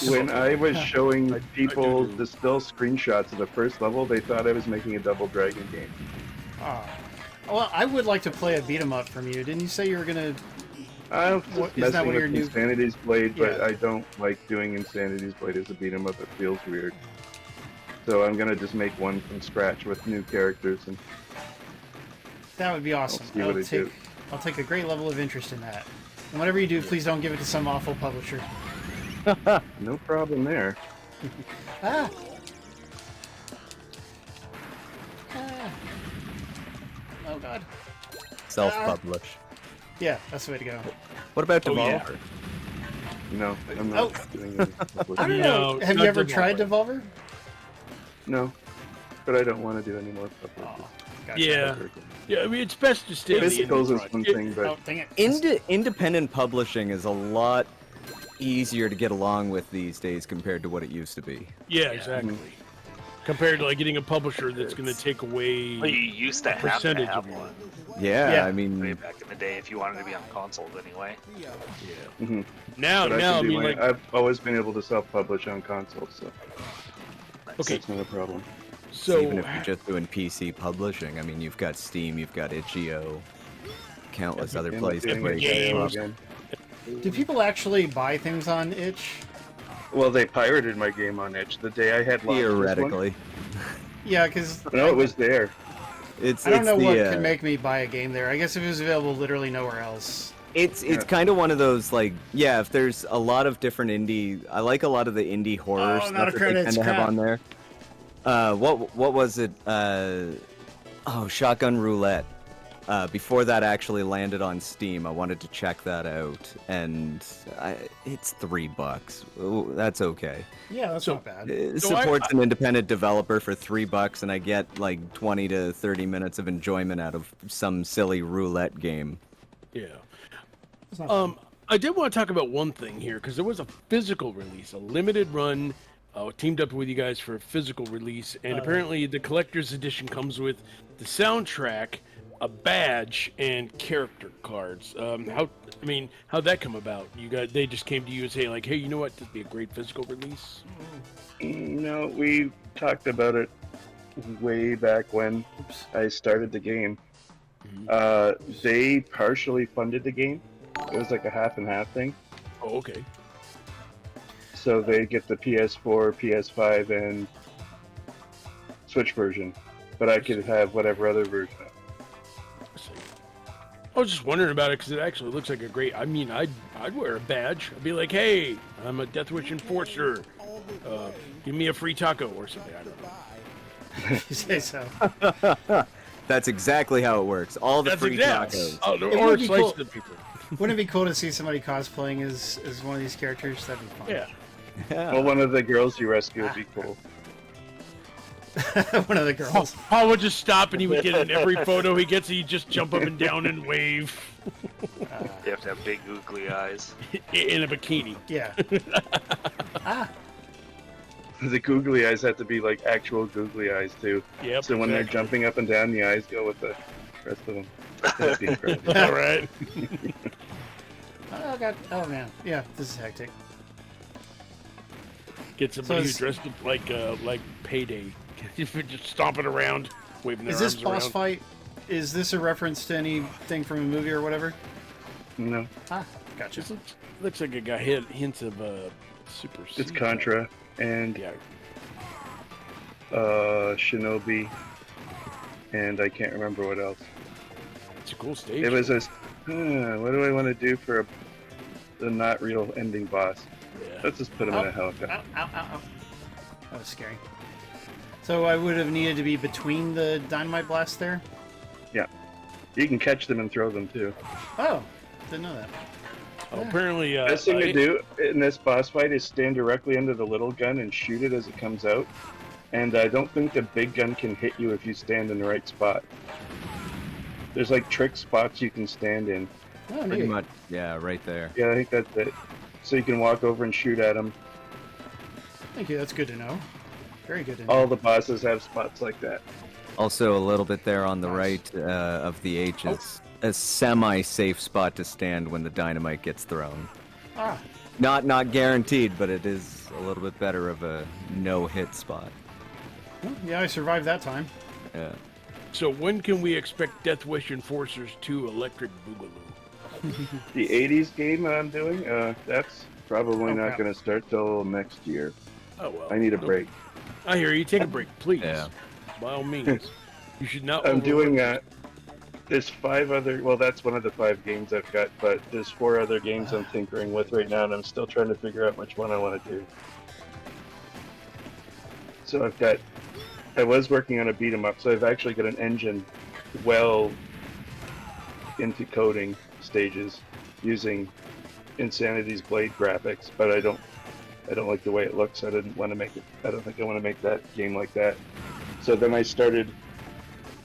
When I was showing I people do. the still screenshots of the first level, they thought I was making a Double Dragon game. Oh. Well, I would like to play a beat 'em up from you. Didn't you say you were gonna? I'm What- just isn't that messing one of with your new- Insanity's Blade, but Yeah. I don't like doing Insanity's Blade as a beat 'em up. It feels weird. So I'm gonna just make one from scratch with new characters and That would be awesome. see what I do. I'll take a great level of interest in that. And whatever you do, please don't give it to some awful publisher. no problem there. Ah. Ah. Oh God. Self-publish. Yeah, that's the way to go. What about Oh, yeah. Devolver? No, I'm Oh. not doing any publishing. I don't No, know. Have you not ever tried Devolver. Devolver? No, but I don't want to do any more publishing. Oh, gotcha. Yeah. Yeah, I mean, it's best to stay on the Physicals indie is front. one It- thing, but Oh, dang it. Independent publishing is a lot easier to get along with these days compared to what it used to be. Yeah, exactly. Compared to like getting a publisher that's going to take away. Well, you used to have to percentage have of one Yeah, Yeah. I way mean, back in the day if you wanted to be on consoles anyway. mhm. Now, But I can do mean, like, I've always been able to self-publish on consoles, so okay, that's not a problem. so even if you're just doing PC publishing, I mean, you've got Steam, you've got itch.io, countless other And places doing where it you can Games. pub- again. Do people actually buy things on itch? Well, they pirated my game on itch the day I had launched this one. theoretically. Yeah, because No, it was there. It's I don't it's know the, what uh, could make me buy a game there. I guess if it was available literally nowhere else. It's Yeah. kind of one of those like, yeah, if there's a lot of different indie, I like a lot of the indie horror Oh, stuff not a that credits, they tend to have crap. on there. What was it? Shotgun Roulette. Before that actually landed on Steam, I wanted to check that out, and it's $3. Ooh, that's okay. Yeah, that's not bad. It So supports an independent developer for $3, and I get like 20 to 30 minutes of enjoyment out of some silly roulette game. Yeah. It's not bad. I did want to talk about one thing here, because there was a physical release, a limited run. Teamed up with you guys for a physical release, and apparently the collector's edition comes with the soundtrack, a badge, and character cards. How'd that come about? They just came to you and say like, hey, you know what? This would be a great physical release. No, we talked about it way back when I started the game. They partially funded the game. It was like a half and half thing. Oh, okay. So they get the PS4, PS5, and Switch version, but I could have whatever other version. I was just wondering about it because it actually looks like a great. I mean, I'd wear a badge. I'd be like, hey, I'm a Deathwish Enforcer. Give me a free taco or something. I don't know. You say so. That's exactly how it works. All the free tacos. Oh, It or would be slice cool. the people. Wouldn't it be cool to see somebody cosplaying as one of these characters? That'd be fun. Yeah. Well, one of the girls you rescue would be cool. One of the girls. Paul would just stop and he would get in every photo he gets. He'd just jump up and down and wave You have to have big googly eyes. in a bikini. Yeah. The googly eyes have to be like actual googly eyes too. Yep. So when they're jumping up and down, the eyes go with the rest of them. That'd be incredible. All right. Oh god. Oh man. Yeah. This is hectic. Get somebody who it's- dressed up like Payday, just stomping around, waving their Is this arms boss around. fight? Is this a reference to anything from a movie or whatever? No, Gotcha. This looks like it got hints of Super. it's C. Contra and Yeah. Shinobi, and I can't remember what else. It's a cool stage. It was a. What do I want to do for the not real ending boss? Yeah. Let's just put him in a helicopter. Ow, ow, ow, ow. That was scary. So I would have needed to be between the dynamite blasts there? You can catch them and throw them too. Oh, didn't know that. Apparently, Best thing to do in this boss fight is stand directly under the little gun and shoot it as it comes out. And I don't think the big gun can hit you if you stand in the right spot. There's like trick spots you can stand in. Oh, Pretty neat. much, yeah, right there. Yeah, I think that's it. So you can walk over and shoot at them. Thank you, that's good to know. Very good to know. All the bosses have spots like that. Also, a little bit there on the Nice. right of the H is a semi-safe spot to stand when the dynamite gets thrown. Ah, Not guaranteed, but it is a little bit better of a no-hit spot. well, yeah, I survived that time. Yeah. So when can we expect Deathwish Enforcers 2 Electric Boogaloo? The 80s game that I'm doing, that's probably Oh, not crap. going to start till next year. Oh well. I need a break. I hear you. Take a break, please. Yeah. By all means. You should not. I'm doing overwork there's 5 other, well, that's one of the 5 games I've got, but there's 4 other games I'm tinkering with right now, and I'm still trying to figure out which one I want to do. So I was working on a beat 'em up, so I've actually got an engine well into coding stages using Insanity's Blade graphics, but I don't like the way it looks. I didn't want to make it. I don't think I want to make that game like that. So then I started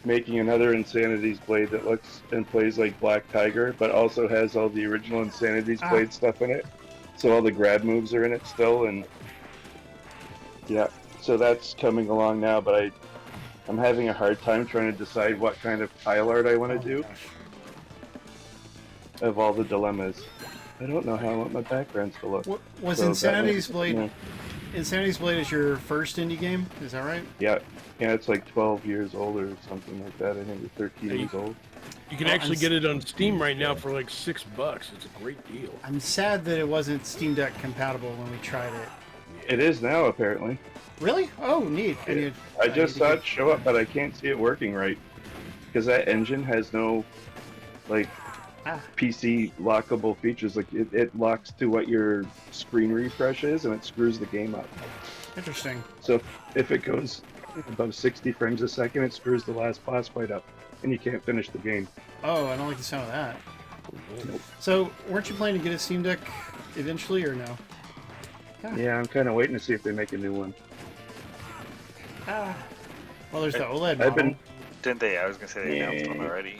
making another Insanity's Blade that looks and plays like Black Tiger, but also has all the original Insanity's Blade stuff in it. So all the grab moves are in it still, and yeah. So that's coming along now, but I'm having a hard time trying to decide what kind of tile art I want to do of all the dilemmas. I don't know how I want my backgrounds to look. Was So that Insanity's makes- Blade... yeah. Insanity's Blade is your first indie game? Is that right? Yeah, it's like 12 years old or something like that. I think it's 13 Hey. years old. You can Oh, actually I'm get it on Steam right now for like $6. It's a great deal. I'm sad that it wasn't Steam Deck compatible when we tried it. It is now, apparently. Really? Oh, neat. And you- I just need saw to it show up, but I can't see it working right. Because that engine has no, like, PC lockable features. Like, it locks to what your screen refresh is, and it screws the game up. Interesting. So if it goes above 60 frames a second, it screws the last boss fight up. and you can't finish the game. Oh, I don't like the sound of that. So, weren't you planning to get a Steam Deck eventually, or no? Yeah, I'm kind of waiting to see if they make a new one. Well, there's the OLED model. I've been Didn't they? I was gonna say they announced one already.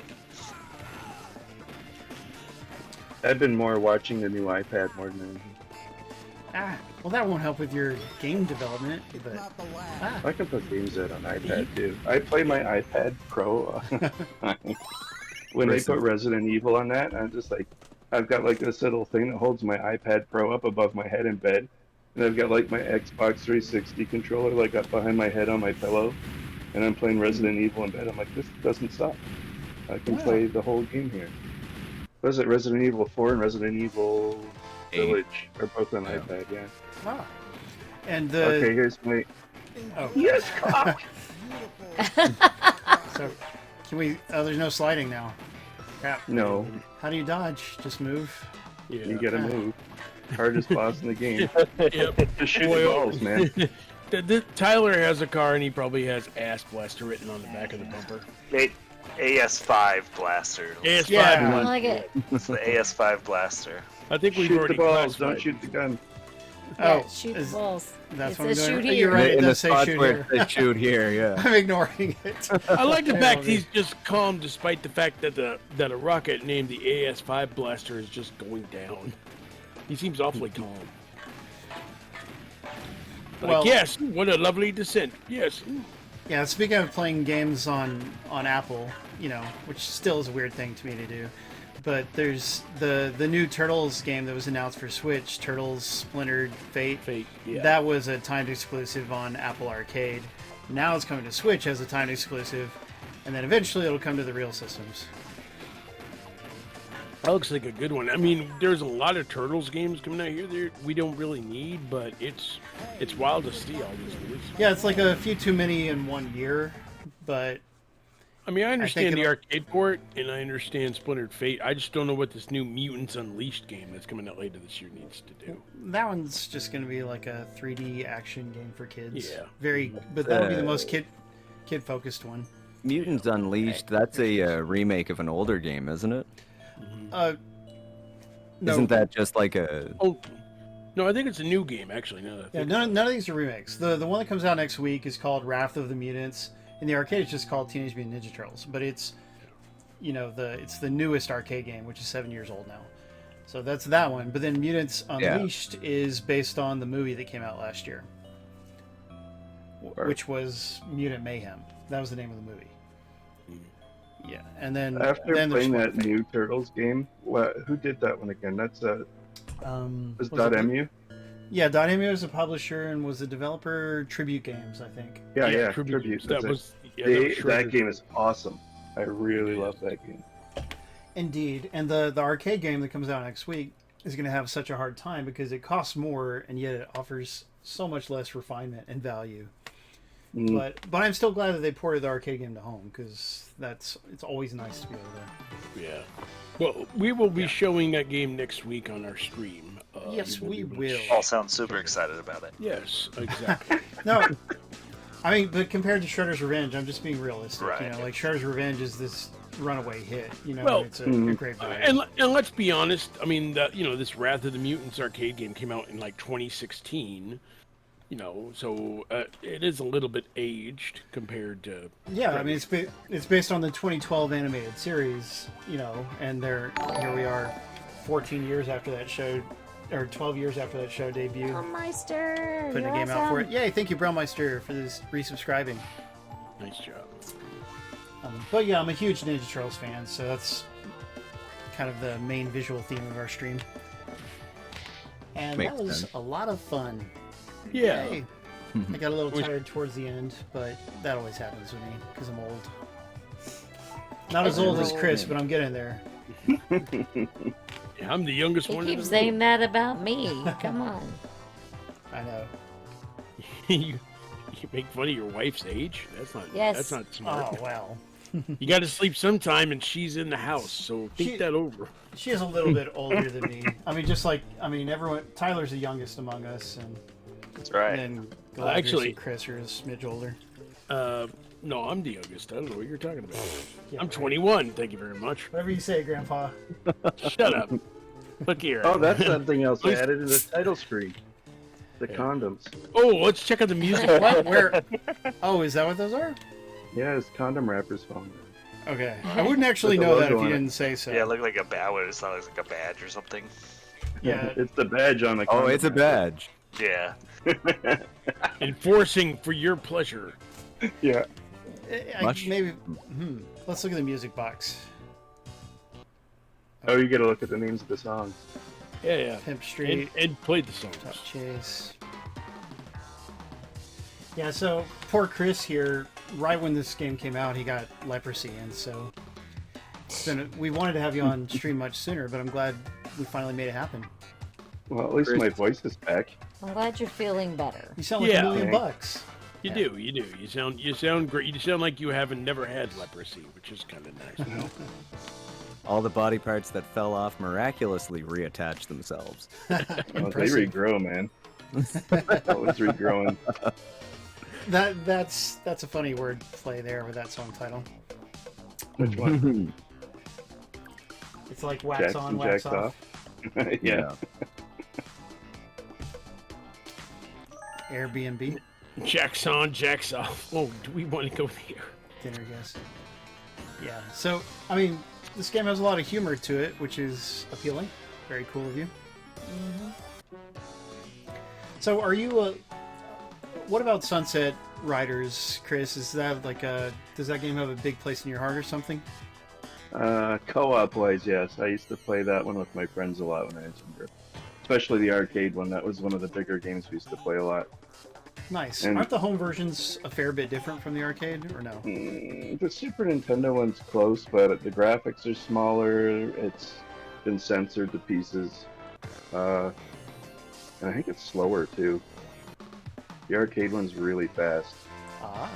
I've been more watching the new iPad more than anything. Well, that won't help with your game development, but... I can put games out on iPad too. I play my iPad Pro. When they put Resident Evil on that, I'm just like, I've got like this little thing that holds my iPad Pro up above my head in bed, and I've got like my Xbox 360 controller like up behind my head on my pillow, and I'm playing Resident Evil in bed. I'm like, this doesn't stop. I can play the whole game here. What is it? Resident Evil 4 and Resident Evil Village are both on iPad, yeah. Ah. And the... Okay, here's my... Oh. Yes, cock! So, can we... Oh, there's no sliding now. Crap. No, How do you dodge? Just move? Yeah. you gotta move. Hardest boss in the game. Yep. Just shoot the balls, man. Tyler has a car, and he probably has Ass Blaster written on the back of the bumper. AS5 blaster. AS5. Yeah. I like it. It's the AS5 blaster. I think we've Shoot already the balls, classified. don't shoot the gun. Yeah, Oh, shoot is- the balls. That's It what I'm says doing. shoot You're here. right, it in the does say spots shoot where here. they shoot here, yeah. I'm ignoring it. I like the Yeah, fact okay. he's just calm despite the fact that a rocket named the AS5 blaster is just going down. He seems awfully calm. Like, Well- yes, what a lovely descent. Yes. Yeah, speaking of playing games on Apple, you know, which still is a weird thing to me to do, but there's the new Turtles game that was announced for Switch, Turtles Splintered Fate. Yeah. That was a timed exclusive on Apple Arcade. Now it's coming to Switch as a timed exclusive, and then eventually it'll come to the real systems. That looks like a good one. I mean, there's a lot of Turtles games coming out here that we don't really need, but it's wild to see all these releases. Yeah, it's like a few too many in 1 year, but I mean, I understand the it'll- arcade port, and I understand Splintered Fate. I just don't know what this new Mutants Unleashed game that's coming out later this year needs to do. that one's just going to be like a 3D action game for kids. Yeah. But that'll be the most kid-focused one. Mutants Unleashed, that's a remake of an older game, isn't it? No, Isn't that just like a... Oh, no, I think it's a new game, actually. Now that I yeah, think none of these are remakes. The one that comes out next week is called Wrath of the Mutants. In the arcade, it's just called Teenage Mutant Ninja Turtles. But it's, you know, it's the newest arcade game, which is 7 years old now. So that's that one. But then Mutants Unleashed is based on the movie that came out last year, which was Mutant Mayhem. That was the name of the movie. Yeah, and then After then there's playing that Splinter Fate. new Turtles game, who did that one again? That's was Was it- .mu? Yeah, Dotemu is a publisher and was the developer Tribute Games, I think. Yeah, Tribute. Tribute. That that's it. was that That Shredder. game is awesome. I really love that game. Indeed, and the arcade game that comes out next week is going to have such a hard time because it costs more and yet it offers so much less refinement and value. Mm. But I'm still glad that they ported the arcade game to home because it's always nice to be able to. Yeah. Well, we will be showing that game next week on our stream. Yes, you we be able to will. All sound super excited about it. Yes, exactly. No, I mean, but compared to Shredder's Revenge, I'm just being realistic. You Right. know, like Shredder's Revenge is this runaway hit. You know, Well, it's a great value. and let's be honest. I mean, this Wrath of the Mutants arcade game came out in like 2016. You know, so it is a little bit aged compared to. Yeah, I mean it's based on the 2012 animated series, you know, and here we are, 14 years after that show, or 12 years after that show debuted, Braumeister, putting a you're game out for it. awesome. Yay! Thank you, Braumeister, for this resubscribing. Nice job. But yeah, I'm a huge Ninja Turtles fan, so that's kind of the main visual theme of our stream. And Makes that was sense. a lot of fun. Yeah. Yay. I got a little tired towards the end, but that always happens with me because I'm old. Not as old as Chris, but I'm getting there. I'm the youngest He one. keeps saying that about me. Come on. I know. you make fun of your wife's age. That's not. Yes. That's not smart. Oh well. You got to sleep sometime, and she's in the house, so think She- that over. She is a little bit older than me. I mean, everyone. Tyler's the youngest among us, and That's right. then Galadrius Actually- and Chris are a smidge older. No, I'm the youngest. I don't know what you're talking about. Yeah, I'm right. 21. Thank you very much. Whatever you say, Grandpa. Shut up. Look here. Oh, that's something else I Please- added in the title screen. The Yeah. condoms. Oh, let's check out the music. What? Where? Oh, is that what those are? Yeah, it's condom wrappers phone. Okay. I wouldn't actually With the know that if logo you on it. didn't say so. Yeah, it looked like a badge. It's not like a badge or something. Yeah. It's the badge on the Oh, condom it's a badge. Yeah. Enforcing for your pleasure. Yeah. Much? Maybe. Let's look at the music box. Oh, you gotta look at the names of the songs. Yeah, yeah. Pimp Street. And played the songs. Top Chase. Yeah, so poor Chris here, right when this game came out, he got leprosy, and so we wanted to have you on stream much sooner, but I'm glad we finally made it happen. Well, at least my voice is back. I'm glad you're feeling better. You sound like Yeah. $1 million. You do. You sound great. You sound like you haven't never had leprosy, which is kind of nice. All the body parts that fell off miraculously reattach themselves. Oh, they Impressive. regrow, man. That was regrowing. That's a funny word play there with that song title. Which one? It's like wax Jacks on, and wax jacks off. Yeah. Airbnb Jacks on, jacks off. Oh, do we want to go there? dinner guest. Yeah. So I mean, this game has a lot of humor to it, which is appealing. Very cool of you. So, are you? What about Sunset Riders, Chris? Is that like a? Does that game have a big place in your heart or something? Co-op wise, yes. I used to play that one with my friends a lot when I was younger. Especially the arcade one. That was one of the bigger games we used to play a lot. Nice. And- Aren't the home versions a fair bit different from the arcade, or no? The Super Nintendo one's close, but the graphics are smaller. It's been censored to pieces. And I think it's slower too. The arcade one's really fast. Ah.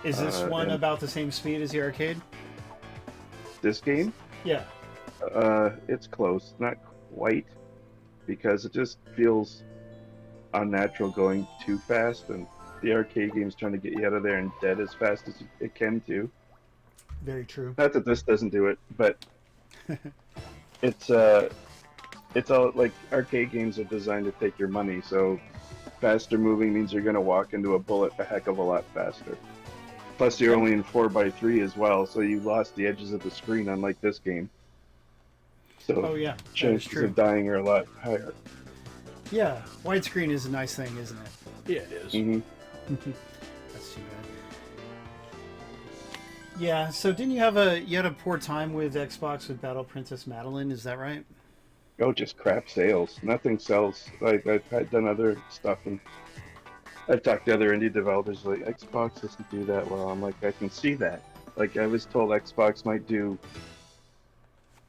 Is this one and- about the same speed as the arcade? This game, Yeah. it's close. Not quite, because it just feels unnatural going too fast, and the arcade game's trying to get you out of there and dead as fast as it can too. Very true. Not that this doesn't do it, but it's all like arcade games are designed to take your money, so faster moving means you're gonna walk into a bullet a heck of a lot faster. Plus you're only in 4x3 as well, so you lost the edges of the screen unlike this game. So Oh yeah, that is chances true. of dying are a lot higher. Yeah, widescreen is a nice thing, isn't it? Yeah, it is. Hmm. That's too bad. Yeah. So didn't you had a poor time with Xbox with Battle Princess Madeline? Is that right? Oh, just crap sales. Nothing sells. Like I've done other stuff, and I've talked to other indie developers like Xbox doesn't do that well. I'm like, I can see that. Like I was told Xbox might do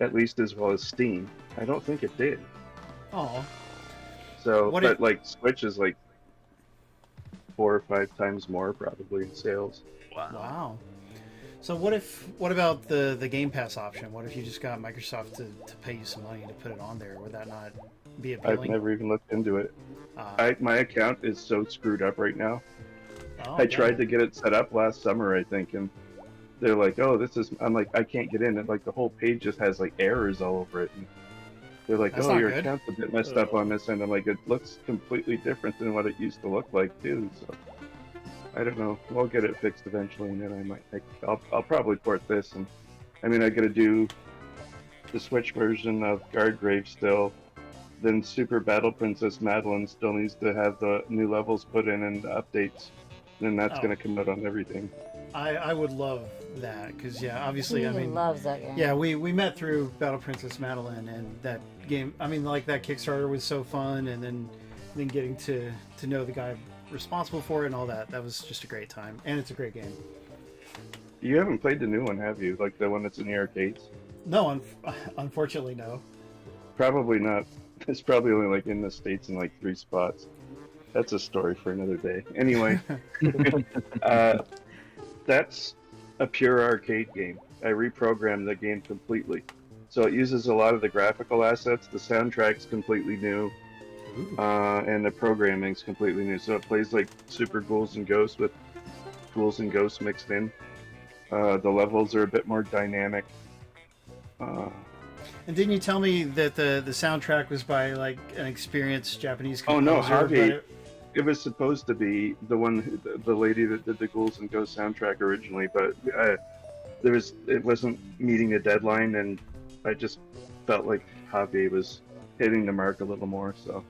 at least as well as Steam. I don't think it did. Oh. So, What but if- like Switch is like 4 or 5 times more probably in sales. Wow. So what about the Game Pass option? What if you just got Microsoft to pay you some money to put it on there? Would that not be I've appealing? never even looked into it. Uh, My account is so screwed up right now. oh, I yeah. tried to get it set up last summer, I think, and they're like, "Oh, this is." I'm like, "I can't get in." And like the whole page just has like errors all over it. And they're like, That's "Oh, not your good. account's a bit messed up on this end." I'm like, "It looks completely different than what it used to look like too." So I don't know. We'll get it fixed eventually, and then I'll probably port this. And I mean, I got to do the Switch version of Guardgrave still. Then Super Battle Princess Madeline still needs to have the new levels put in and updates. And then that's Oh. going to come out on everything. I would love that because yeah, obviously He I mean loves that game. yeah we met through Battle Princess Madeline and that game. I mean like that Kickstarter was so fun, and then getting to know the guy responsible for it and all that was just a great time, and it's a great game. You haven't played the new one, have you? Like the one that's in the arcades? No, unfortunately no. Probably not. It's probably only like in the States in like 3 spots. That's a story for another day. Anyway, that's a pure arcade game. I reprogrammed the game completely. So it uses a lot of the graphical assets. The soundtrack's completely new. And the programming's completely new. So it plays like Super Ghouls and Ghosts with ghouls and ghosts mixed in. The levels are a bit more dynamic. And didn't you tell me that the soundtrack was by like an experienced Japanese Oh no, composer? Javi. It was supposed to be the the lady that did the Ghouls and Ghosts soundtrack originally, but it wasn't meeting the deadline, and I just felt like Javi was hitting the mark a little more. So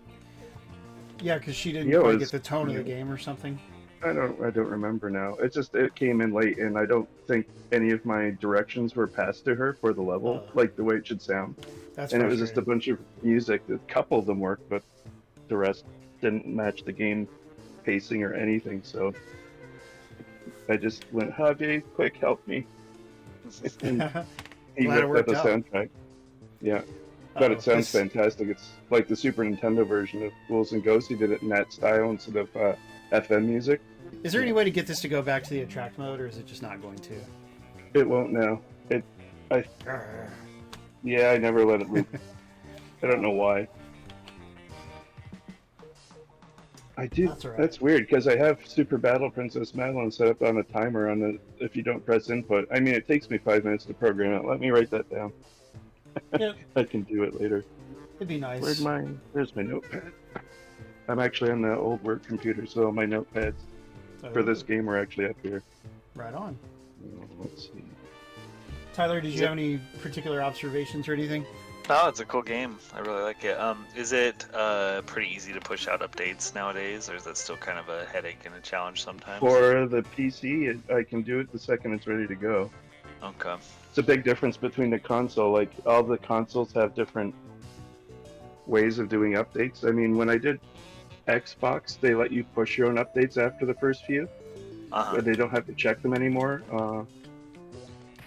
Yeah, because she didn't Yeah, quite it get the tone of the yeah. game or something. I don't remember now. It came in late, and I don't think any of my directions were passed to her for the level, like the way it should sound. That's And it was just a frustrating. bunch of music. A couple of them worked, but the rest didn't match the game pacing or anything. So I just went, Javi, quick, help me. And he Glad it whipped worked up the out. soundtrack. Yeah. But it sounds this- fantastic. It's like the Super Nintendo version of Ghouls and Ghosts. He did it in that style instead of FM music. Is there any way to get this to go back to the attract mode, or is it just not going to? It won't now. Yeah, I never let it move. I don't know why. I do. That's all right. That's weird because I have Super Battle Princess Madeline set up on a timer on the if you don't press input. I mean, it takes me 5 minutes to program it. Let me write that down. Yep. I can do it later. It'd be nice. Where's my notepad? I'm actually on the old work computer, so my notepads for this game are actually up here. Right on. Let's see. Tyler, did you have any particular observations or anything? No, it's a cool game. I really like it. Is it pretty easy to push out updates nowadays, or is that still kind of a headache and a challenge sometimes? For the PC, I can do it the second it's ready to go. Okay. It's a big difference between the console. Like, all the consoles have different ways of doing updates. I mean, when I did Xbox, they let you push your own updates after the first few. But they don't have to check them anymore.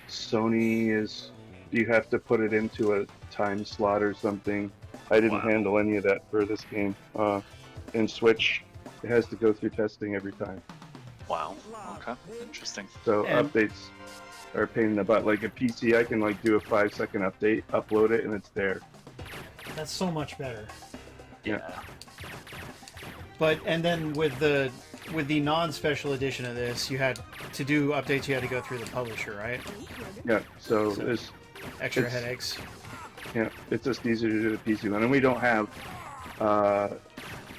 Sony is... You have to put it into a time slot or something. I didn't handle any of that for this game. In Switch, it has to go through testing every time. Wow. Okay. Interesting. So updates are a pain in the butt. Like a PC, I can like do a 5-second update, upload it, and it's there. That's so much better. Yeah. But and then with the non-special edition of this, you had to do updates. You had to go through the publisher, right? Yeah. So there's extra headaches. Yeah, it's just easier to do the PC one, and we don't have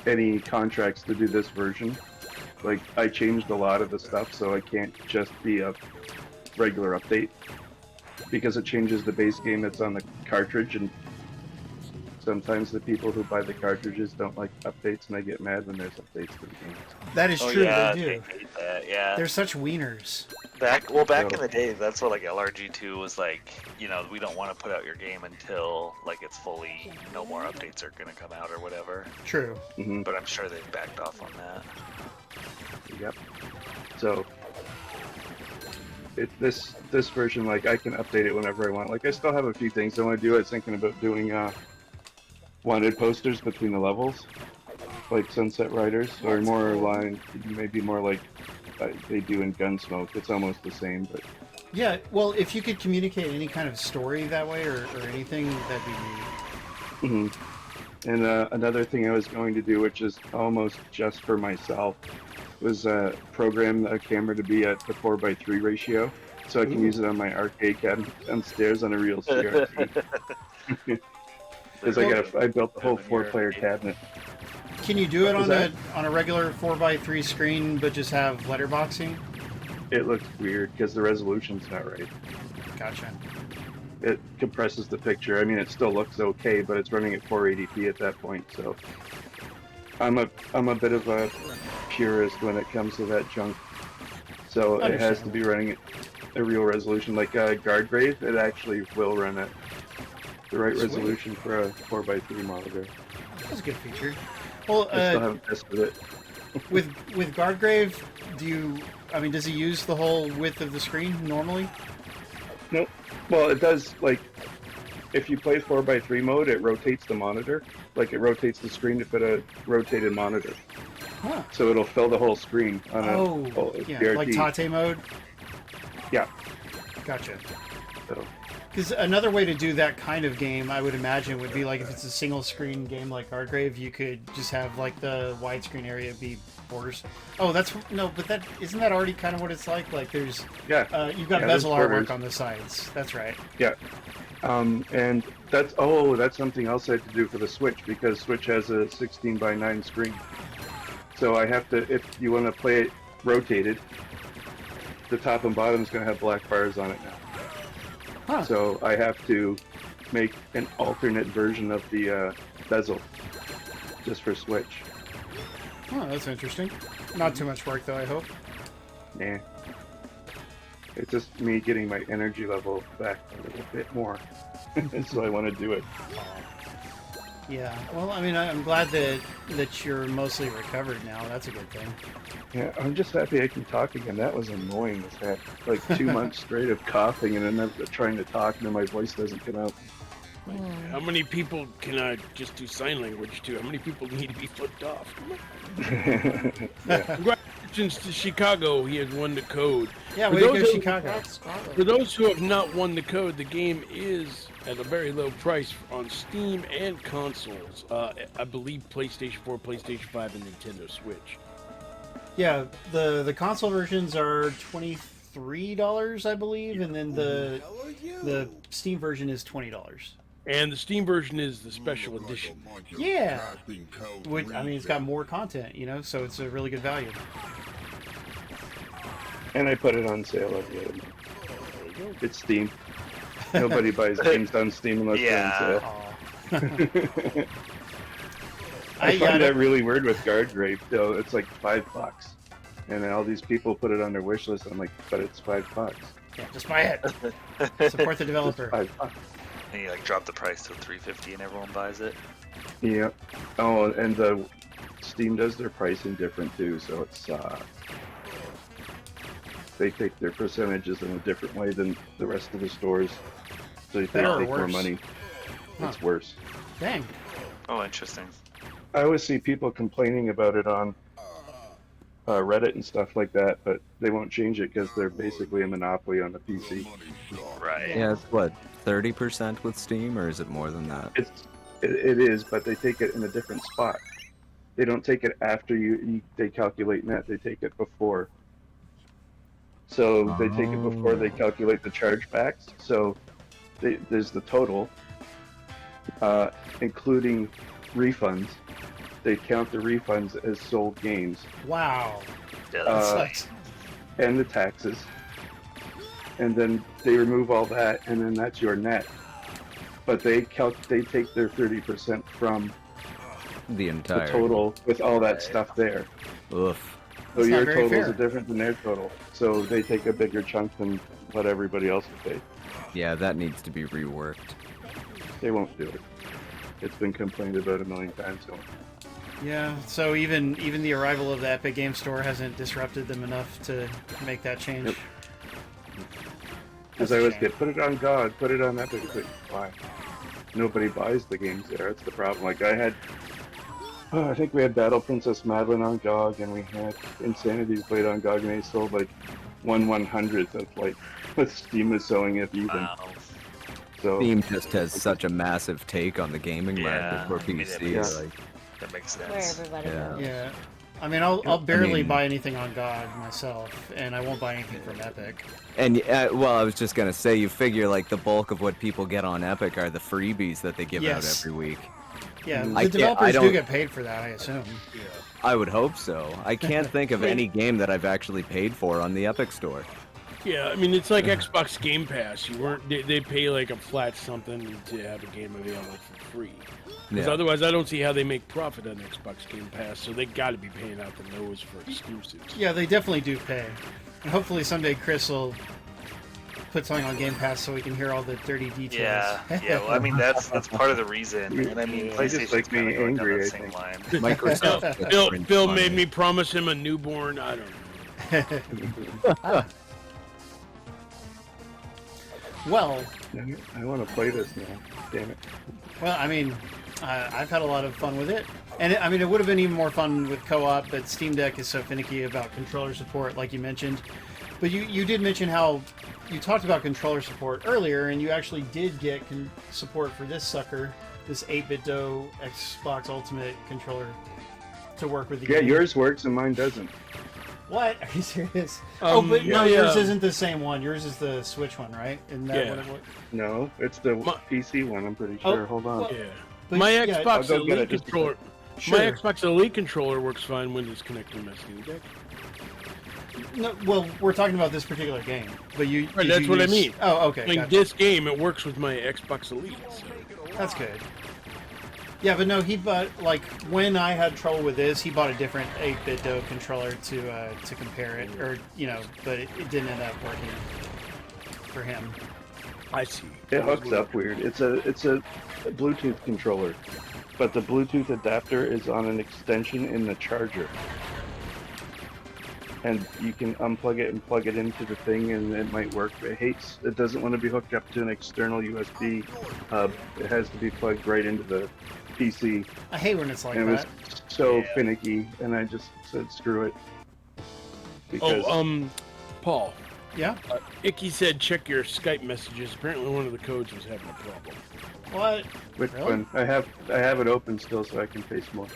any contracts to do this version. Like, I changed a lot of the stuff, so I can't just be a regular update because it changes the base game that's on the cartridge, and sometimes the people who buy the cartridges don't like updates, and they get mad when there's updates to the games. That is true. Yeah, They do. hate that. Yeah. They're such wieners. Back in the day, that's what like LRG2 was like. You know, we don't want to put out your game until like it's fully, no more updates are gonna come out or whatever. True. Mm-hmm. But I'm sure they've backed off on that. Yep. So this version, like, I can update it whenever I want. Like, I still have a few things I want to do. I was thinking about doing wanted posters between the levels, like Sunset Riders, or more line, maybe more like they do in Gunsmoke. It's almost the same, but Yeah. Well, if you could communicate any kind of story that way or anything, that'd be neat. Mm-hmm. And another thing I was going to do, which is almost just for myself, was program a camera to be at the 4:3 ratio, so I can use it on my arcade cabinet downstairs on a real CRT. Because I built the whole 4-player cabinet. Can you do it What on was a regular 4:3 screen, but just have letterboxing? It looks weird because the resolution's not right. Gotcha. It compresses the picture. I mean, it still looks okay, but it's running at 480p at that point. So I'm a bit of a purist when it comes to that junk. So it has to be running at a real resolution. Like Guardgrave, it actually will run at the right resolution for a 4:3 monitor. That's a good feature. Well, I still haven't tested it. with Guardgrave, does he use the whole width of the screen normally? Nope. Well, it does, like, if you play 4:3 mode, it rotates the monitor. Like, it rotates the screen to fit a rotated monitor. Huh. So it'll fill the whole screen on yeah, PRT. like Tate mode? Yeah. Gotcha. So Because another way to do that kind of game, I would imagine, would be like if it's a single screen game like Argrave, you could just have like the widescreen area be borders. Oh, that's no, but that isn't that already kind of what it's like. Like there's you've got bezel artwork on the sides. That's right. Yeah, and that's something else I have to do for the Switch because Switch has a 16:9 screen. So I have to, if you want to play it rotated, the top and bottom is going to have black bars on it now. Huh. So I have to make an alternate version of the bezel just for Switch. Oh, that's interesting. Not too much work though, I hope. Nah. It's just me getting my energy level back a little bit more. So I want to do it. Yeah. Well, I mean, I'm glad that you're mostly recovered now. That's a good thing. Yeah, I'm just happy I can talk again. That was annoying as heck. Like 2 months straight of coughing and then I'm trying to talk and then my voice doesn't come out. How many people can I just do sign language to? How many people need to be flipped off? Congratulations to Chicago. He has won the code. Yeah, way to go, Chicago. For those who have not won the code, the game is at a very low price on Steam and consoles. I believe PlayStation 4, PlayStation 5, and Nintendo Switch. Yeah, the console versions are $23, I believe, and then the Steam version is $20. And the Steam version is the special edition. Yeah, which I mean, it's got more content, you know, so it's a really good value. And I put it on sale every other month. It's Steam. Nobody buys games on Steam unless they're on sale. I find that really weird with Guardgrave, though. It's like $5. And then all these people put it on their wish list. I'm like, but it's $5. Yeah, just buy it. Support the developer. It's $5. And you like drop the price to $3.50 and everyone buys it. Yeah. Oh, and the Steam does their pricing different too, so it's they take their percentages in a different way than the rest of the stores. So they take more money. It's worse. Dang. Oh, interesting. I always see people complaining about it on Reddit and stuff like that, but they won't change it because they're basically a monopoly on the PC. Right. Yeah, it's what, 30% with Steam, or is it more than that? It is, but they take it in a different spot. They don't take it after they calculate net. They take it before. So they take it before they calculate the chargebacks. So there's the total, including refunds. They count the refunds as sold games. Wow. Yeah, that sucks. And the taxes. And then they remove all that, and then that's your net. But they take their 30% from The entire the total with all that stuff there. Oof. So That's not your very totals fair. are different than their total. So they take a bigger chunk than what everybody else would take. Yeah, that needs to be reworked. They won't do it. It's been complained about a million times. So. Yeah, so even the arrival of the Epic Game Store hasn't disrupted them enough to make that change. Yep. Because I always get, put it on God, put it on Epic. It's like, why? Nobody buys the games there. That's the problem. Like I had, I think we had Battle Princess Madeline on GOG, and we had Insanity played on GOG, and they sold like 1/100th of like what Steam is selling it even. Wow. So Steam just has such a massive take on the gaming Yeah, market for I mean, PC. it is. Like, That makes Where sense. everybody Yeah. goes. Yeah. I mean, I'll barely mean- buy anything on GOG myself, and I won't buy anything from Epic. and well, I was just gonna say, you figure like the bulk of what people get on Epic are the freebies that they give out Yes. every week. Yeah, I the can't- developers I do don't- get paid for that, I assume. I would hope so. I can't think of any game that I've actually paid for on the Epic Store. Yeah, I mean, it's like Xbox Game Pass. They pay like a flat something to have a game available for free. Because Yeah. otherwise, I don't see how they make profit on Xbox Game Pass. So they got to be paying out the nose for exclusives. Yeah, they definitely do pay. And hopefully someday Chris will put something on Game Pass so we can hear all the dirty details. Yeah, yeah. Well, I mean, that's part of the reason. And I mean, You just PlayStation's like me kind of going down angry, that I same think. line. Microsoft. Bill made me promise him a newborn. I don't know. Well, I want to play this now. Damn it. well, I mean, I've had a lot of fun with it. And it would have been even more fun with co-op, but Steam Deck is so finicky about controller support, like you mentioned. But you did mention how you talked about controller support earlier, and you actually did get support for this sucker, this 8BitDo Xbox Ultimate controller, to work with the game. Yeah, yours works and mine doesn't. What? Are you serious? Oh, but no, yeah. yours isn't the same one. Yours is the Switch one, right? Isn't that Yeah. what it was? No, it's the PC one, I'm pretty Oh, sure. Hold on. well- Yeah. But My yeah, Xbox I'll go get Elite it just a controller. Sure. My Xbox Elite controller works fine when it's connected to my Steam Deck. No, well, we're talking about this particular game, but you. Right, did that's you what I use- mean. Oh, okay. Playing Gotcha. this game, it works with my Xbox Elite. So. That's good. Yeah, but no, he bought, like, when I had trouble with this, he bought a different 8BitDo controller to compare it, or, but it didn't end up working for him. I see. It hooks up weird. It's a Bluetooth controller, but the Bluetooth adapter is on an extension in the charger. And you can unplug it and plug it into the thing, and it might work. But it doesn't want to be hooked up to an external USB hub. It has to be plugged right into the PC. I hate when it's like And it was that. so finicky, and I just said screw it. Because Paul. Yeah? Icky said check your Skype messages. Apparently one of the codes was having a problem. What? which Really? one? I have it open still, so I can face more.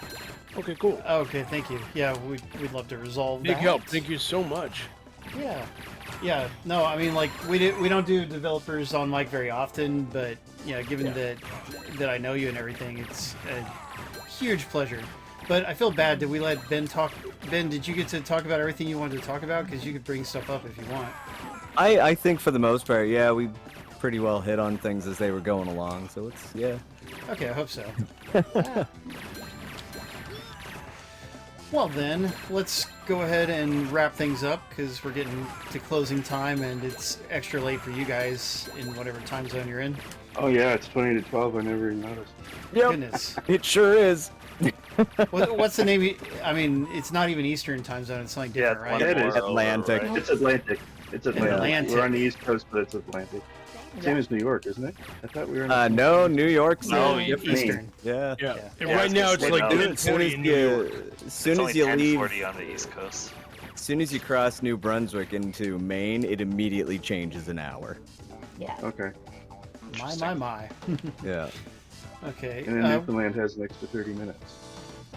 Okay, cool. Oh, okay, thank you. Yeah, we'd love to resolve Big that. help. Thank you so much. Yeah. Yeah, no, I mean, like, we don't do developers on mic very often, but, given that I know you and everything, it's a huge pleasure. But I feel bad. Did we let Ben talk? Ben, did you get to talk about everything you wanted to talk about? Because you could bring stuff up if you want. I think for the most part, yeah, we pretty well hit on things as they were going along. So it's Okay, I hope so. Well then, let's go ahead and wrap things up because we're getting to closing time and it's extra late for you guys in whatever time zone you're in. Oh yeah, it's 20 to 12. I never even noticed. Yep, Goodness. it sure is. What's the name? I mean, it's not even Eastern time zone. It's something different, it's right? Yeah, it is. Atlantic. Right? It's Atlantic. It's Atlantic. Atlantic. We're on the East Coast, but it's Atlantic. Same as New York, isn't it? I thought we were. No, New York's No, Eastern. Yeah. Yeah. Yeah. And Yeah, right now it's like no. 10:40 in New York. As soon It's as you only leave, 10:40 on the East Coast. as soon as you cross New Brunswick into Maine, it immediately changes an hour. Yeah. Okay. My. Yeah. Okay. And then Newfoundland has an extra 30 minutes.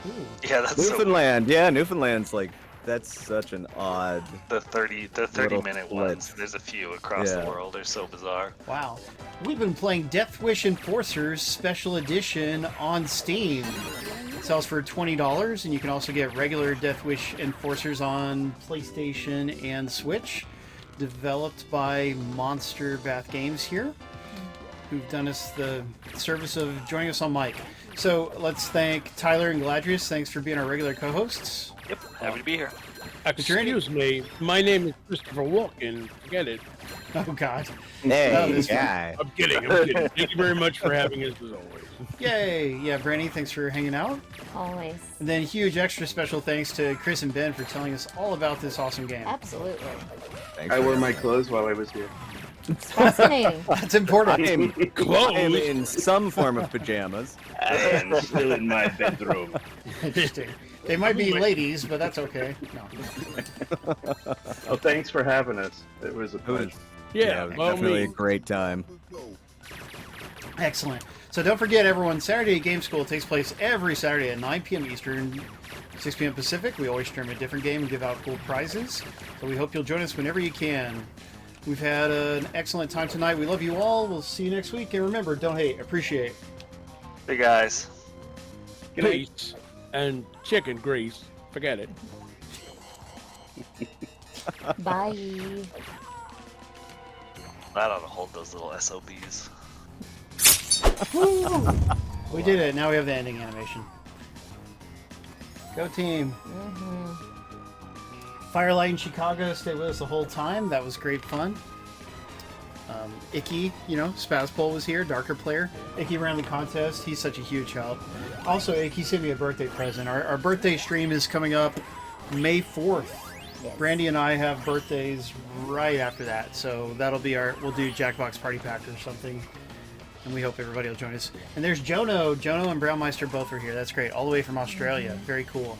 Ooh. Yeah, that's so Newfoundland, yeah, Newfoundland's like that's such an odd. the 30 Little minute ones. flits. There's a few across Yeah. the world. They're so bizarre. Wow. We've been playing Deathwish Enforcers Special Edition on Steam. It sells for $20, and you can also get regular Deathwish Enforcers on PlayStation and Switch. Developed by Monster Bath Games here, who've done us the service of joining us on mic. So let's thank Tyler and Galadrius. Thanks for being our regular co-hosts. Yep, happy to be here. Excuse me, my name is Christopher Walken. Forget it. Oh, God. Hey, this guy. I'm kidding. I'm kidding. Thank you very much for having us as always. Yay. Yeah, Brandy, thanks for hanging out. Always. And then huge extra special thanks to Chris and Ben for telling us all about this awesome game. Absolutely. Thanks I for wore my having clothes while I was here. Fascinating. That's important. I am Clothes. in some form of pajamas. I am still in my bedroom. Interesting. They might be ladies, but that's okay. No. Oh, thanks for having us. It was a It was pleasure. Yeah, well, definitely a me. great time. Excellent. So don't forget, everyone, Saturday at Game School takes place every Saturday at 9 p.m. Eastern, 6 p.m. Pacific. We always stream a different game and give out cool prizes. So we hope you'll join us whenever you can. We've had an excellent time tonight. We love you all. We'll see you next week. And remember, don't hate, appreciate. Hey guys. Good night. Peace and chicken grease. Forget it. Bye. That ought to hold those little SOBs. We did it. Now we have the ending animation. Go team. Firelight in Chicago stayed with us the whole time. That was great fun. Icky, Spazpole was here, Darker Player. Icky ran the contest. He's such a huge help. Also, Icky sent me a birthday present. Our birthday stream is coming up May 4th. Yes. Brandy and I have birthdays right after that, so that'll be we'll do Jackbox Party Pack or something, and we hope everybody will join us. And there's Jono and Brownmeister both are here. That's great, all the way from Australia. Very cool.